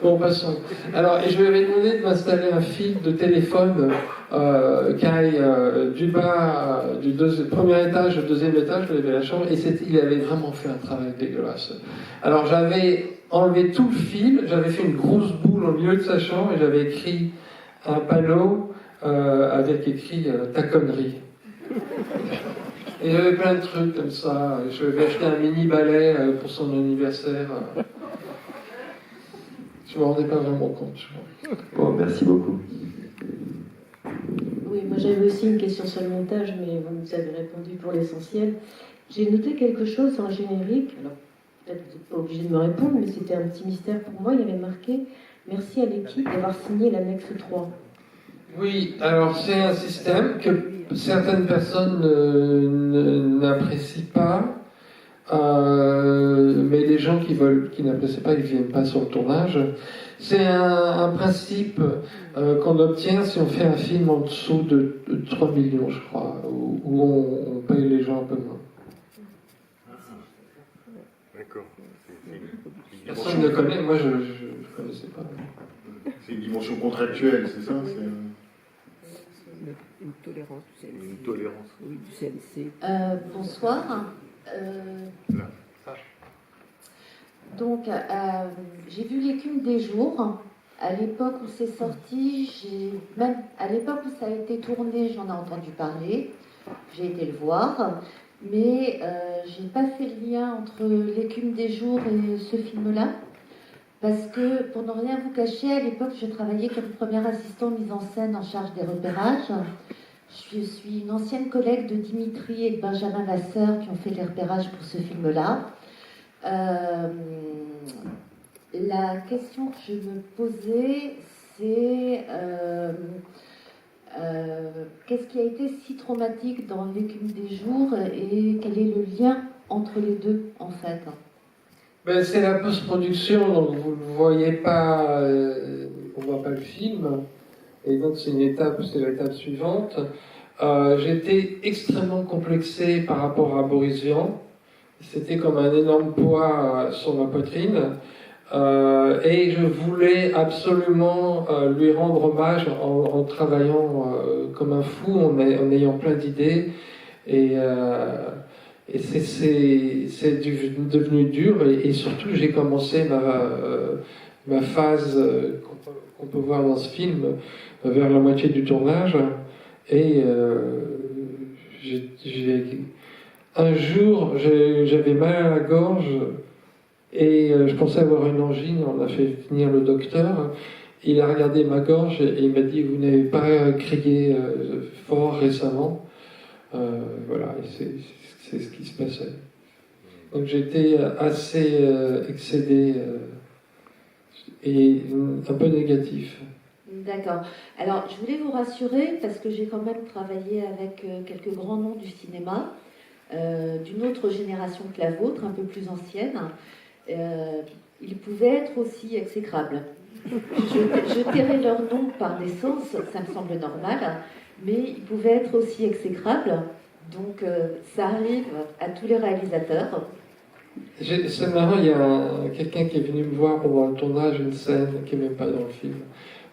Bon, passons. Alors, et je lui avais demandé de m'installer un fil de téléphone qui aille du bas, du premier étage au 2e étage, je l'avais la chambre, et il avait vraiment fait un travail dégueulasse. Alors, j'avais enlevé tout le fil, j'avais fait une grosse boule au milieu de sa chambre, et j'avais écrit un panneau avec écrit ta connerie. Et j'avais plein de trucs comme ça. Je lui avais acheté un mini balai pour son anniversaire. Je me rendais pas vraiment compte. Bon, merci beaucoup. Oui, moi j'avais aussi une question sur le montage, mais vous nous avez répondu pour l'essentiel. J'ai noté quelque chose en générique. Alors, peut-être que vous n'êtes pas obligé de me répondre, mais c'était un petit mystère pour moi. Il y avait marqué « Merci à l'équipe d'avoir signé l'annexe 3 ». Oui, alors c'est un système que certaines personnes n'apprécient pas, mais les gens qui n'apprécient pas, ils ne viennent pas sur le tournage. C'est un principe qu'on obtient si on fait un film en dessous de 3 millions, je crois, où on paye les gens un peu moins. D'accord. Personne ne connaît, moi je ne connaissais pas. C'est une dimension contractuelle, c'est ça? Une tolérance du CLC. Une tolérance. Oui, du CLC. Bonsoir. Là. Donc, j'ai vu L'écume des jours. À l'époque où c'est sorti, même à l'époque où ça a été tourné, j'en ai entendu parler. J'ai été le voir, mais j'ai pas fait le lien entre L'écume des jours et ce film-là. Parce que, pour ne rien vous cacher, à l'époque, je travaillais comme première assistante mise en scène en charge des repérages. Je suis une ancienne collègue de Dimitri et de Benjamin Vasseur qui ont fait les repérages pour ce film-là. La question que je me posais, c'est qu'est-ce qui a été si traumatique dans L'écume des jours et quel est le lien entre les deux, en fait? Ben, c'est la post-production, donc vous ne voyez pas, on ne voit pas le film, et donc c'est l'étape suivante. J'étais extrêmement complexé par rapport à Boris Vian. C'était comme un énorme poids sur ma poitrine. Et je voulais absolument lui rendre hommage en travaillant comme un fou, en ayant plein d'idées. Et c'est devenu dur. Et surtout, j'ai commencé ma phase qu'on peut voir dans ce film vers la moitié du tournage. Et un jour, j'avais mal à la gorge et je pensais avoir une angine. On a fait venir le docteur. Il a regardé ma gorge et il m'a dit: vous n'avez pas crié fort récemment. Voilà, et c'est ce qui se passait. Donc j'étais assez excédé et un peu négatif. D'accord. Alors, je voulais vous rassurer parce que j'ai quand même travaillé avec quelques grands noms du cinéma, d'une autre génération que la vôtre, un peu plus ancienne. Ils pouvaient être aussi exécrables. Je tairai leur nom par décence, ça me semble normal, mais ils pouvaient être aussi exécrables. Donc, ça arrive à tous les réalisateurs. C'est marrant, il y a quelqu'un qui est venu me voir pendant le tournage, une scène qui n'est même pas dans le film,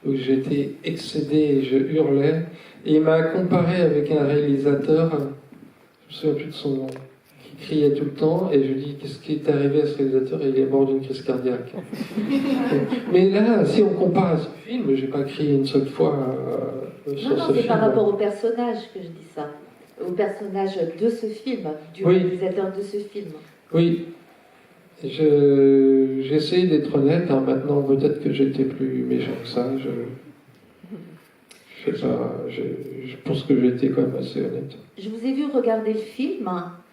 où j'étais excédé et je hurlais. Et il m'a comparé avec un réalisateur, je ne me souviens plus de son nom, qui criait tout le temps. Et je lui dis: qu'est-ce qui est arrivé à ce réalisateur? Et il est mort d'une crise cardiaque. Mais là, si on compare à ce film, je n'ai pas crié une seule fois sur ce film. Non, c'est par rapport au personnage que je dis ça. Au personnage de ce film, du Oui. réalisateur de ce film. Oui. J'essaie d'être honnête. Maintenant, peut-être que j'étais plus méchant que ça. Je sais pas. Je pense que j'étais quand même assez honnête. Je vous ai vu regarder le film.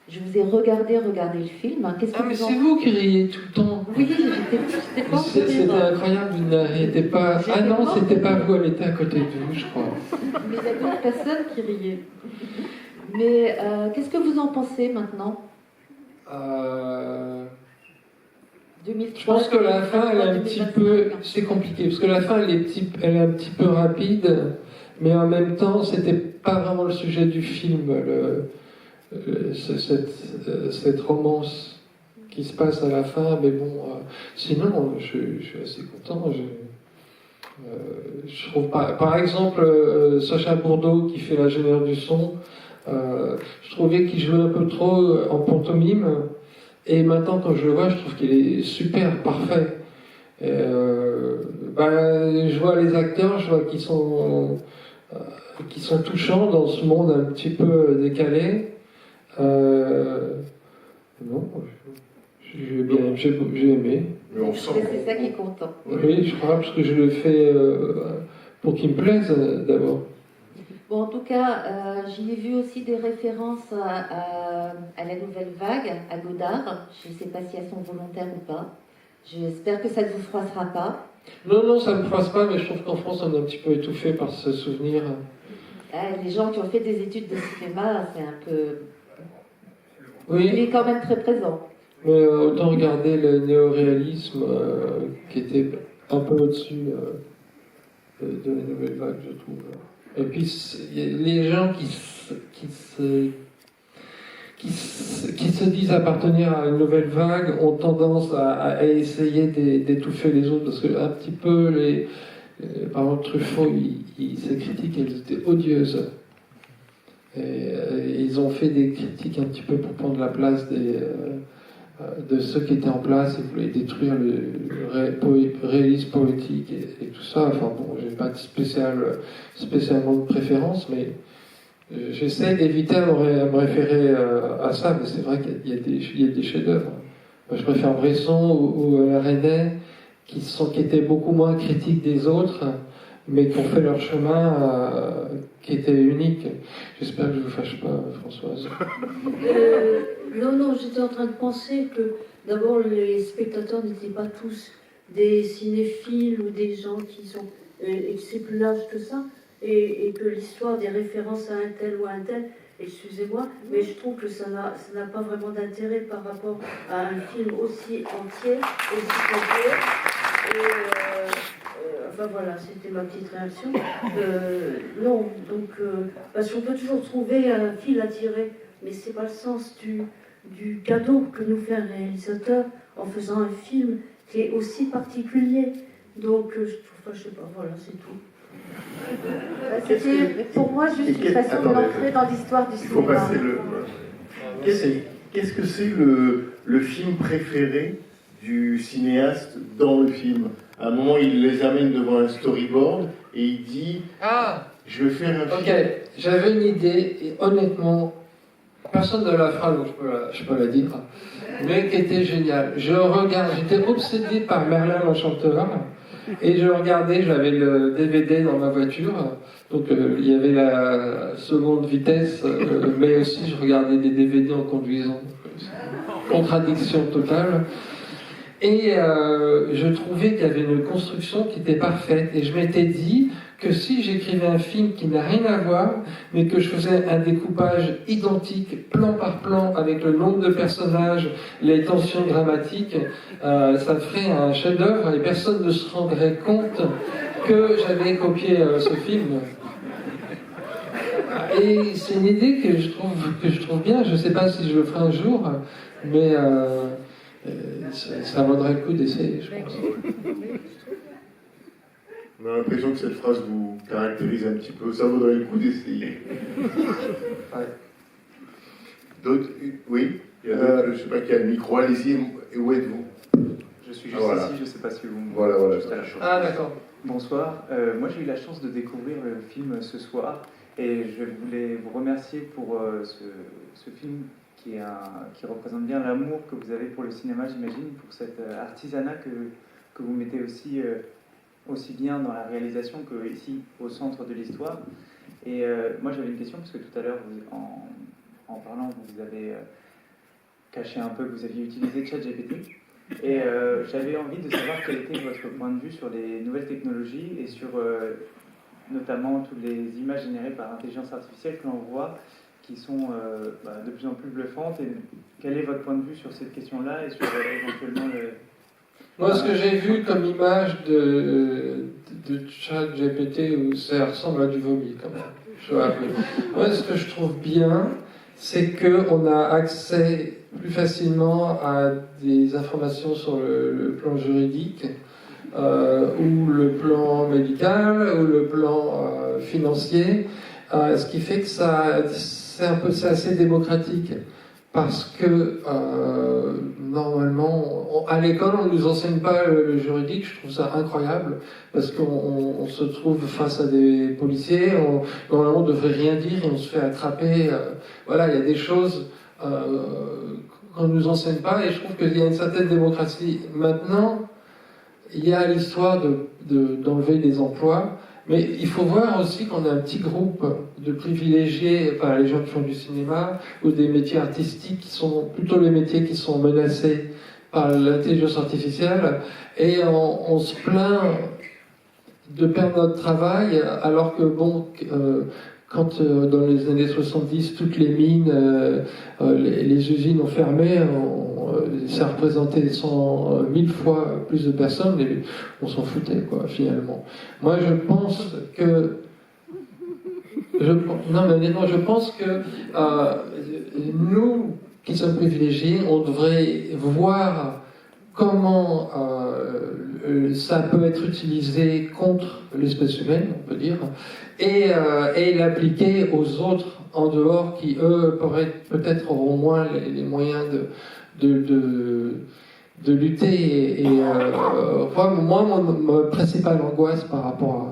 Je vous ai regardé le film. Qu'est-ce que Ah, mais vous en... c'est vous qui riez tout le temps. Oui, j'étais pas en C'était rire. incroyable, vous n'arrêtez pas. Ah non, c'était pas vous, elle était à côté de vous, je crois. Mais il y a d'autres personnes qui riaient. Mais qu'est-ce que vous en pensez maintenant 2003, Je pense que la fin, elle est un petit 2025. peu... C'est compliqué, parce que la fin, elle est un petit peu rapide, mais en même temps, c'était pas vraiment le sujet du film, cette romance qui se passe à la fin. Mais bon, sinon, je suis assez content. Je trouve par exemple, Sacha Bourdeau, qui fait l'ingénieur du son, je trouvais qu'il jouait un peu trop en pantomime. Et maintenant, quand je le vois, je trouve qu'il est super, parfait. Je vois les acteurs, je vois qu'ils sont touchants dans ce monde un petit peu décalé. Non, j'ai aimé. Mais on sent. C'est ça qui est content. Oui, je crois, parce que je le fais pour qu'il me plaise d'abord. Bon, en tout cas, j'y ai vu aussi des références à la nouvelle vague, à Godard. Je ne sais pas si elles sont volontaires ou pas. J'espère que ça ne vous froissera pas. Non, ça ne me froisse pas, mais je trouve qu'en France, on est un petit peu étouffé par ce souvenir. Les gens qui ont fait des études de cinéma, c'est un peu... Il Oui, est quand même très présent. mais autant regarder le néoréalisme qui était un peu au-dessus de la nouvelle vague, je trouve. Et puis, il y a les gens qui se disent appartenir à une nouvelle vague ont tendance à essayer d'étouffer les autres, parce que un petit peu, par exemple, Truffaut, ses critiques, elles étaient odieuses. Et ils ont fait des critiques un petit peu pour prendre la place de ceux qui étaient en place et voulaient détruire le réalisme politique et tout ça. Enfin bon, j'ai pas spécialement de préférence, mais j'essaie d'éviter à me référer à ça, mais c'est vrai qu'il y a des chefs-d'œuvre. Moi, je préfère Bresson ou René, qui étaient beaucoup moins critiques des autres, mais qui ont fait leur chemin, qui était unique. J'espère que je ne vous fâche pas, Françoise. Non, j'étais en train de penser que d'abord les spectateurs n'étaient pas tous des cinéphiles ou des gens qui sont et que c'est plus large que ça, et que l'histoire des références à un tel ou à un tel, excusez-moi, mais je trouve que ça n'a pas vraiment d'intérêt par rapport à un film aussi entier, aussi complet. Enfin voilà, c'était ma petite réaction. Non, donc, parce qu'on peut toujours trouver un fil à tirer, mais c'est pas le sens du cadeau que nous fait un réalisateur en faisant un film qui est aussi particulier. Donc, je sais pas, voilà, c'est tout. C'était pour moi juste une façon d'entrer dans l'histoire du cinéma. Il faut passer le... Qu'est-ce que c'est le film préféré du cinéaste dans le film? À un moment, il les amène devant un storyboard et il dit je vais faire un film. Ok, j'avais une idée et honnêtement, personne ne la fera, donc je peux la dire, mais qui était géniale. J'étais obsédé par Merlin l'Enchanteur et je regardais, j'avais le DVD dans ma voiture, donc il y avait la seconde vitesse, mais aussi je regardais des DVD en conduisant. Contradiction totale. Et je trouvais qu'il y avait une construction qui était parfaite. Et je m'étais dit que si j'écrivais un film qui n'a rien à voir, mais que je faisais un découpage identique, plan par plan, avec le nombre de personnages, les tensions dramatiques, ça ferait un chef-d'œuvre et personne ne se rendrait compte que j'avais copié ce film. Et c'est une idée que je trouve bien. Je ne sais pas si je le ferai un jour, mais... ça vaudrait le coup d'essayer, je pense. On a l'impression que cette phrase vous caractérise un petit peu. Ça vaudrait le coup d'essayer. Ouais. D'autres? Oui, il y a d'autres, je ne sais pas qui a le micro. Allez-y, et où êtes-vous? Je suis juste voilà. ici, je ne sais pas si vous me... Voilà. Juste à la chambre. Ah, d'accord. Bonsoir. Moi, j'ai eu la chance de découvrir le film ce soir et je voulais vous remercier pour ce film qui représente bien l'amour que vous avez pour le cinéma, j'imagine, pour cet artisanat que vous mettez aussi bien dans la réalisation que ici, au centre de l'histoire. Et moi, j'avais une question, parce que tout à l'heure, en parlant, vous avez caché un peu que vous aviez utilisé ChatGPT. Et j'avais envie de savoir quel était votre point de vue sur les nouvelles technologies et sur notamment toutes les images générées par l'intelligence artificielle que l'on voit, qui sont de plus en plus bluffantes. Et quel est votre point de vue sur cette question-là et sur éventuellement le... Moi, ce que j'ai vu comme image de ChatGPT, ça ressemble à du vomi, quand même. Moi, ce que je trouve bien, c'est qu'on a accès plus facilement à des informations sur le plan juridique, ou le plan médical, ou le plan financier, ce qui fait que c'est assez démocratique. Parce que normalement, à l'école, on ne nous enseigne pas le juridique. Je trouve ça incroyable, parce qu'on se trouve face à des policiers, normalement on ne devrait rien dire et on se fait attraper. Voilà, il y a des choses qu'on ne nous enseigne pas, et je trouve qu'il y a une certaine démocratie. Maintenant, il y a l'histoire d'enlever des emplois, mais il faut voir aussi qu'on a un petit groupe de privilégiés, enfin les gens qui font du cinéma, ou des métiers artistiques qui sont plutôt les métiers qui sont menacés par l'intelligence artificielle, et on se plaint de perdre notre travail, alors que quand dans les années 70, toutes les mines, les usines ont fermé, ça représentait 1000 fois plus de personnes, et on s'en foutait, quoi, finalement. Moi, je pense que Non, mais honnêtement, je pense que nous, qui sommes privilégiés, on devrait voir comment ça peut être utilisé contre l'espèce humaine, on peut dire, et l'appliquer aux autres en dehors qui, eux, peut-être auront moins les moyens de lutter. Moi, ma principale angoisse par rapport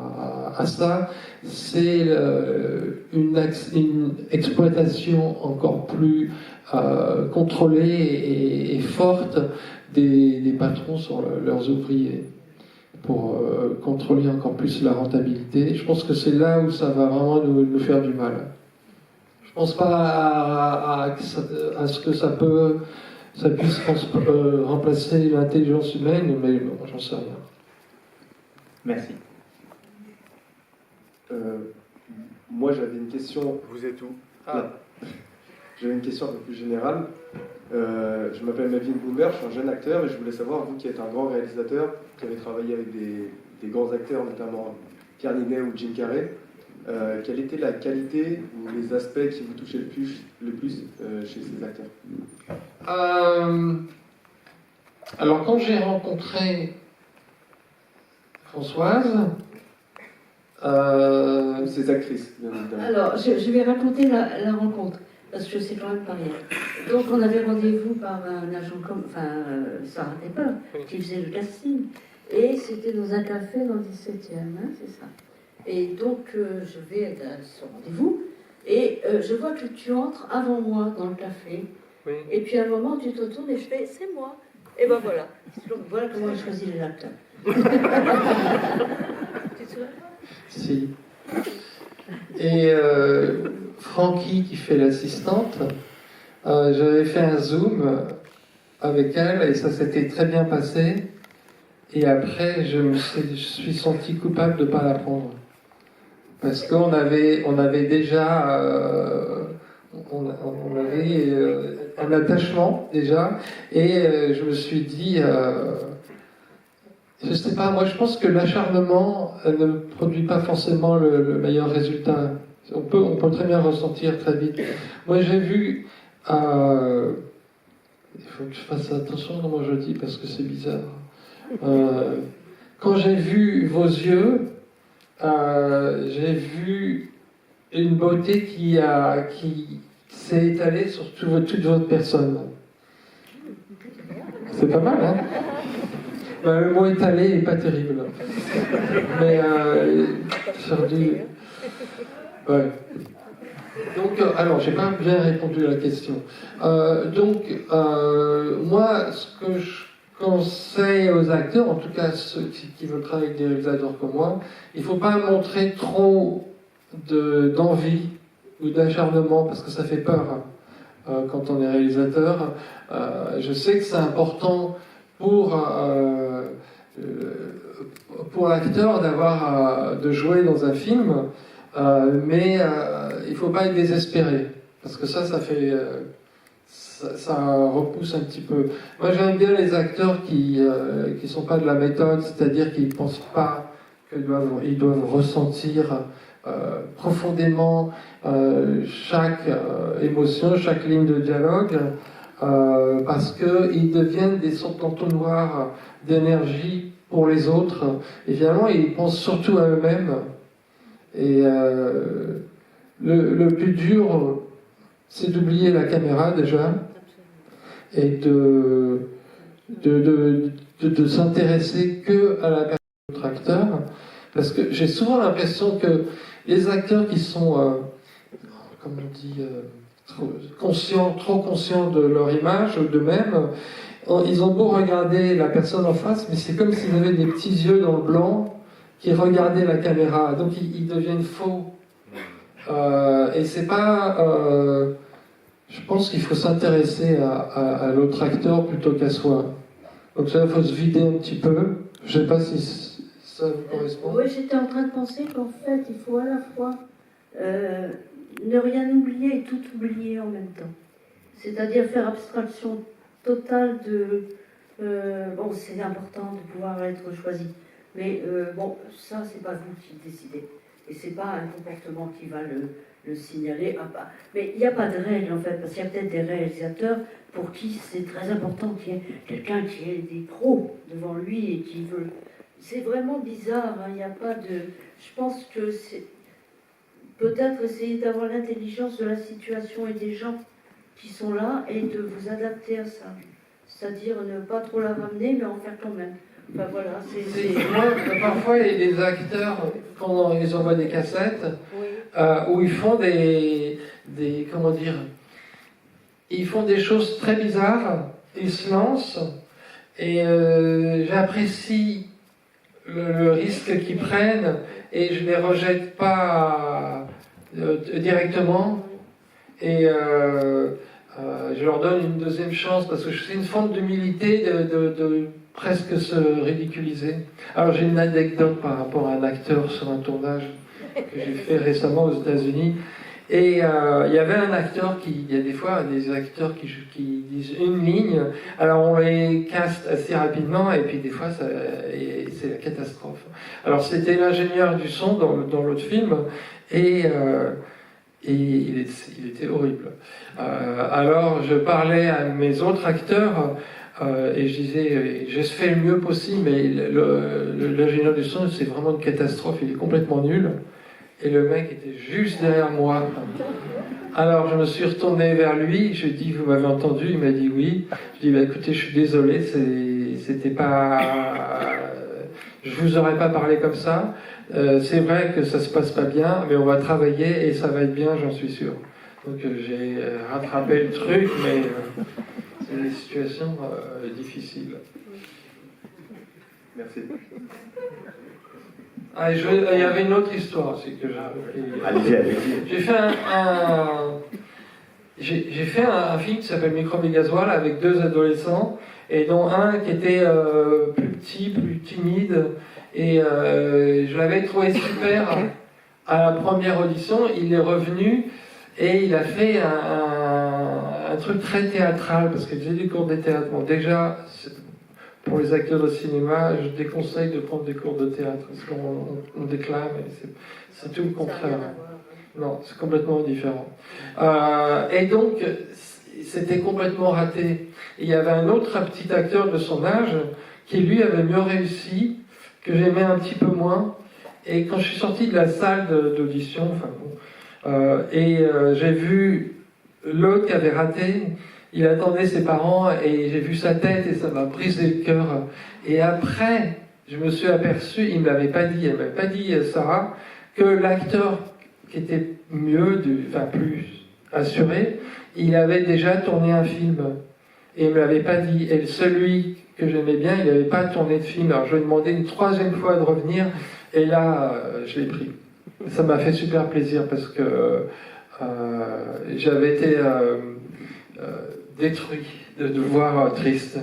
à ça, c'est une exploitation encore plus contrôlée et forte des patrons sur leurs ouvriers pour contrôler encore plus la rentabilité. Je pense que c'est là où ça va vraiment nous faire du mal. Je pense pas à ce que ça puisse remplacer l'intelligence humaine, mais bon, j'en sais rien. Merci. Moi, j'avais une question. Vous êtes où? J'avais une question un peu plus générale. Je m'appelle Melvin Boomer, je suis un jeune acteur et je voulais savoir, vous qui êtes un grand réalisateur, qui avez travaillé avec des grands acteurs, notamment Pierre Ninet ou Jim Carrey, quelle était la qualité ou les aspects qui vous touchaient le plus chez ces acteurs? Alors, quand j'ai rencontré Françoise, ces actrices, bien évidemment. Alors, je vais raconter la rencontre, parce que je sais quand même pas rien. Donc, on avait rendez-vous par un agent comme, Sarah Tepper, qui faisait le casting. Et c'était dans un café dans le 17e, hein, c'est ça. Et donc, je vais à ce rendez-vous, et je vois que tu entres avant moi dans le café. Oui. Et puis, à un moment, tu te retournes et je fais, c'est moi. Et ben voilà. Donc, voilà comment j'ai choisi les acteurs. Tu te souviens? Si. Et Francky, qui fait l'assistante, j'avais fait un Zoom avec elle et ça s'était très bien passé. Et après, je suis senti coupable de ne pas la prendre. Parce qu'on avait déjà on avait un attachement déjà. Et je me suis dit... je sais pas, moi je pense que l'acharnement ne produit pas forcément le meilleur résultat. On peut très bien ressentir très vite. Moi j'ai vu, il faut que je fasse attention comment je dis parce que c'est bizarre. Quand j'ai vu vos yeux, j'ai vu une beauté qui s'est étalée sur toute votre personne. C'est pas mal, hein? Le mot étalé n'est pas terrible. Mais ouais. Donc, alors, j'ai pas bien répondu à la question. Moi, ce que je conseille aux acteurs, en tout cas ceux qui veulent travailler avec des réalisateurs comme moi, il ne faut pas montrer trop d'envie ou d'acharnement parce que ça fait peur quand on est réalisateur. Je sais que c'est important pour l'acteur de jouer dans un film, mais il ne faut pas être désespéré, parce que ça repousse un petit peu. Moi j'aime bien les acteurs qui sont pas de la méthode, c'est-à-dire qu'ils ne pensent pas qu'ils doivent ressentir profondément chaque émotion, chaque ligne de dialogue, parce qu'ils deviennent des sortes d'entonnoirs d'énergie pour les autres, et finalement ils pensent surtout à eux-mêmes. Et le plus dur, c'est d'oublier la caméra déjà, et de s'intéresser que à la personne de l'autre acteur, parce que j'ai souvent l'impression que les acteurs qui sont, comme on dit, trop conscients de leur image, d'eux-mêmes, ils ont beau regarder la personne en face, mais c'est comme s'ils avaient des petits yeux dans le blanc qui regardaient la caméra, donc ils deviennent faux. Et c'est pas... je pense qu'il faut s'intéresser à l'autre acteur plutôt qu'à soi. Donc ça, il faut se vider un petit peu. Je sais pas si ça vous correspond. Oui, j'étais en train de penser qu'en fait, il faut à la fois ne rien oublier et tout oublier en même temps. C'est-à-dire faire abstraction totale de... bon, c'est important de pouvoir être choisi. Mais bon, ça, c'est pas vous qui décidez. Et c'est pas un comportement qui va le signaler. Mais il n'y a pas de règle en fait, parce qu'il y a peut-être des réalisateurs pour qui c'est très important qu'il y ait quelqu'un qui ait des pros devant lui et qui veut. C'est vraiment bizarre, hein, il n'y a pas de. Je pense que c'est peut-être essayer d'avoir l'intelligence de la situation et des gens qui sont là et de vous adapter à ça. C'est-à-dire ne pas trop la ramener, mais en faire quand même. Enfin voilà, Moi, parfois, il y a des acteurs, quand ils envoient des cassettes, où ils font des. Comment dire. Ils font des choses très bizarres, ils se lancent, et j'apprécie le risque qu'ils prennent, et je ne les rejette pas directement. Et je leur donne une deuxième chance parce que c'est une forme d'humilité de presque se ridiculiser. Alors j'ai une anecdote par rapport à un acteur sur un tournage que j'ai fait récemment aux États-Unis. Et il y avait un acteur il y a des fois des acteurs qui disent une ligne, alors on les caste assez rapidement et puis des fois c'est la catastrophe. Alors c'était l'ingénieur du son dans l'autre film et il était horrible. Alors je parlais à mes autres acteurs et je disais, j'ai fait le mieux possible, mais l'ingénieur du son, c'est vraiment une catastrophe, il est complètement nul. Et le mec était juste derrière moi. Alors je me suis retourné vers lui, je lui ai dit, vous m'avez entendu? Il m'a dit oui. Je lui ai dit, bah, écoutez, je suis désolé, c'était pas... Je vous aurais pas parlé comme ça. C'est vrai que ça se passe pas bien, mais on va travailler et ça va être bien, j'en suis sûr. Donc j'ai rattrapé le truc, mais c'est des situations difficiles. Merci. Ah, il y avait une autre histoire aussi que j'ai fait j'ai fait un film qui s'appelle Microbe et Gasoil avec 2 adolescents et dont un qui était plus petit, plus timide et je l'avais trouvé super à la première audition. Il est revenu et il a fait un truc très théâtral parce qu'il faisait du cours de théâtre. Bon, déjà, pour les acteurs de cinéma, je déconseille de prendre des cours de théâtre parce qu'on déclame et c'est tout le contraire. Non, c'est complètement différent. Et donc, c'était complètement raté. Et il y avait un autre petit acteur de son âge qui, lui, avait mieux réussi, que j'aimais un petit peu moins. Et quand je suis sorti de la salle d'audition, j'ai vu l'autre qui avait raté. Il attendait ses parents et j'ai vu sa tête et ça m'a brisé le cœur. Et après, je me suis aperçu, il ne m'avait pas dit, elle m'avait pas dit, Sarah, que l'acteur qui était mieux, plus assuré, il avait déjà tourné un film. Et il ne me l'avait pas dit. Et celui que j'aimais bien, il n'avait pas tourné de film. Alors je lui ai demandé une 3e fois de revenir et là, je l'ai pris. Ça m'a fait super plaisir parce que j'avais été... détruit de le voir triste.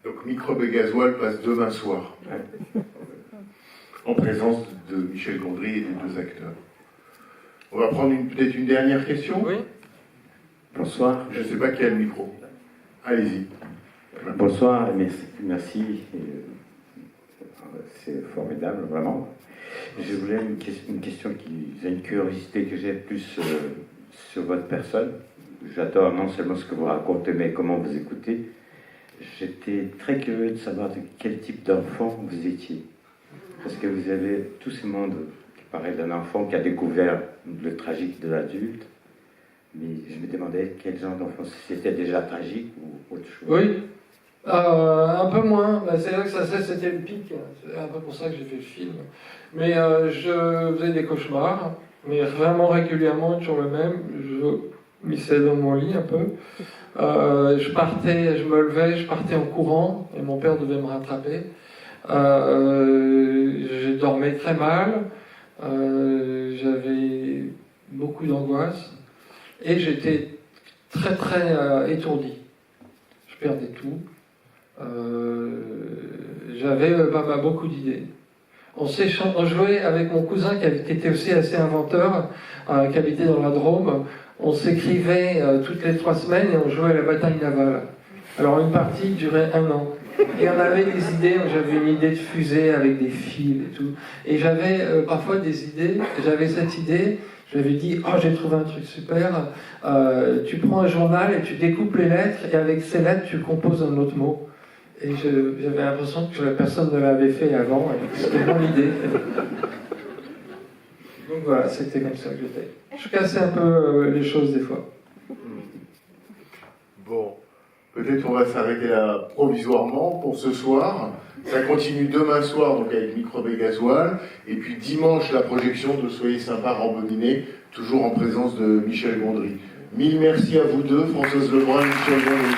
Donc Microbe et Gasoil passe demain soir, en présence de Michel Gondry et des 2 acteurs. On va prendre peut-être une dernière question. Oui. Bonsoir. Je ne sais pas qui a le micro. Allez-y. Bonsoir, merci. C'est formidable, vraiment. Je voulais une question une curiosité que j'ai plus sur votre personne. J'adore non seulement ce que vous racontez, mais comment vous écoutez. J'étais très curieux de savoir de quel type d'enfant vous étiez. Parce que vous avez tout ce monde qui paraît d'un enfant qui a découvert le tragique de l'adulte. Mais je me demandais quel genre d'enfant, si c'était déjà tragique ou autre chose. Oui, un peu moins. C'est là que c'était le pic. C'est un peu pour ça que j'ai fait le film. Mais je faisais des cauchemars, mais vraiment régulièrement, toujours le même. Je missais dans mon lit un peu. Je me levais, je partais en courant, et mon père devait me rattraper. Je dormais très mal, j'avais beaucoup d'angoisse, et j'étais très très étourdi. Je perdais tout. J'avais beaucoup d'idées. On jouait avec mon cousin qui était aussi assez inventeur, qui habitait dans la Drôme. On s'écrivait toutes les 3 semaines et on jouait à la bataille navale. Alors une partie durait 1 an. Et on avait des idées, j'avais une idée de fusée avec des fils et tout. Et j'avais parfois des idées, j'avais cette idée, je lui avais dit, oh j'ai trouvé un truc super, tu prends un journal et tu découpes les lettres, et avec ces lettres tu composes un autre mot. Et j'avais l'impression que la personne ne l'avait fait avant, et c'était mon idée. Donc voilà, c'était comme ça que j'étais. Je cassais un peu les choses des fois. Bon, peut-être qu'on va s'arrêter là provisoirement pour ce soir. Ça continue demain soir donc avec Microbe et Gasoil. Et puis dimanche, la projection de Soyez sympa, Rambonnier, toujours en présence de Michel Gondry. Mille merci à vous deux, Françoise Lebrun et Michel Gondry.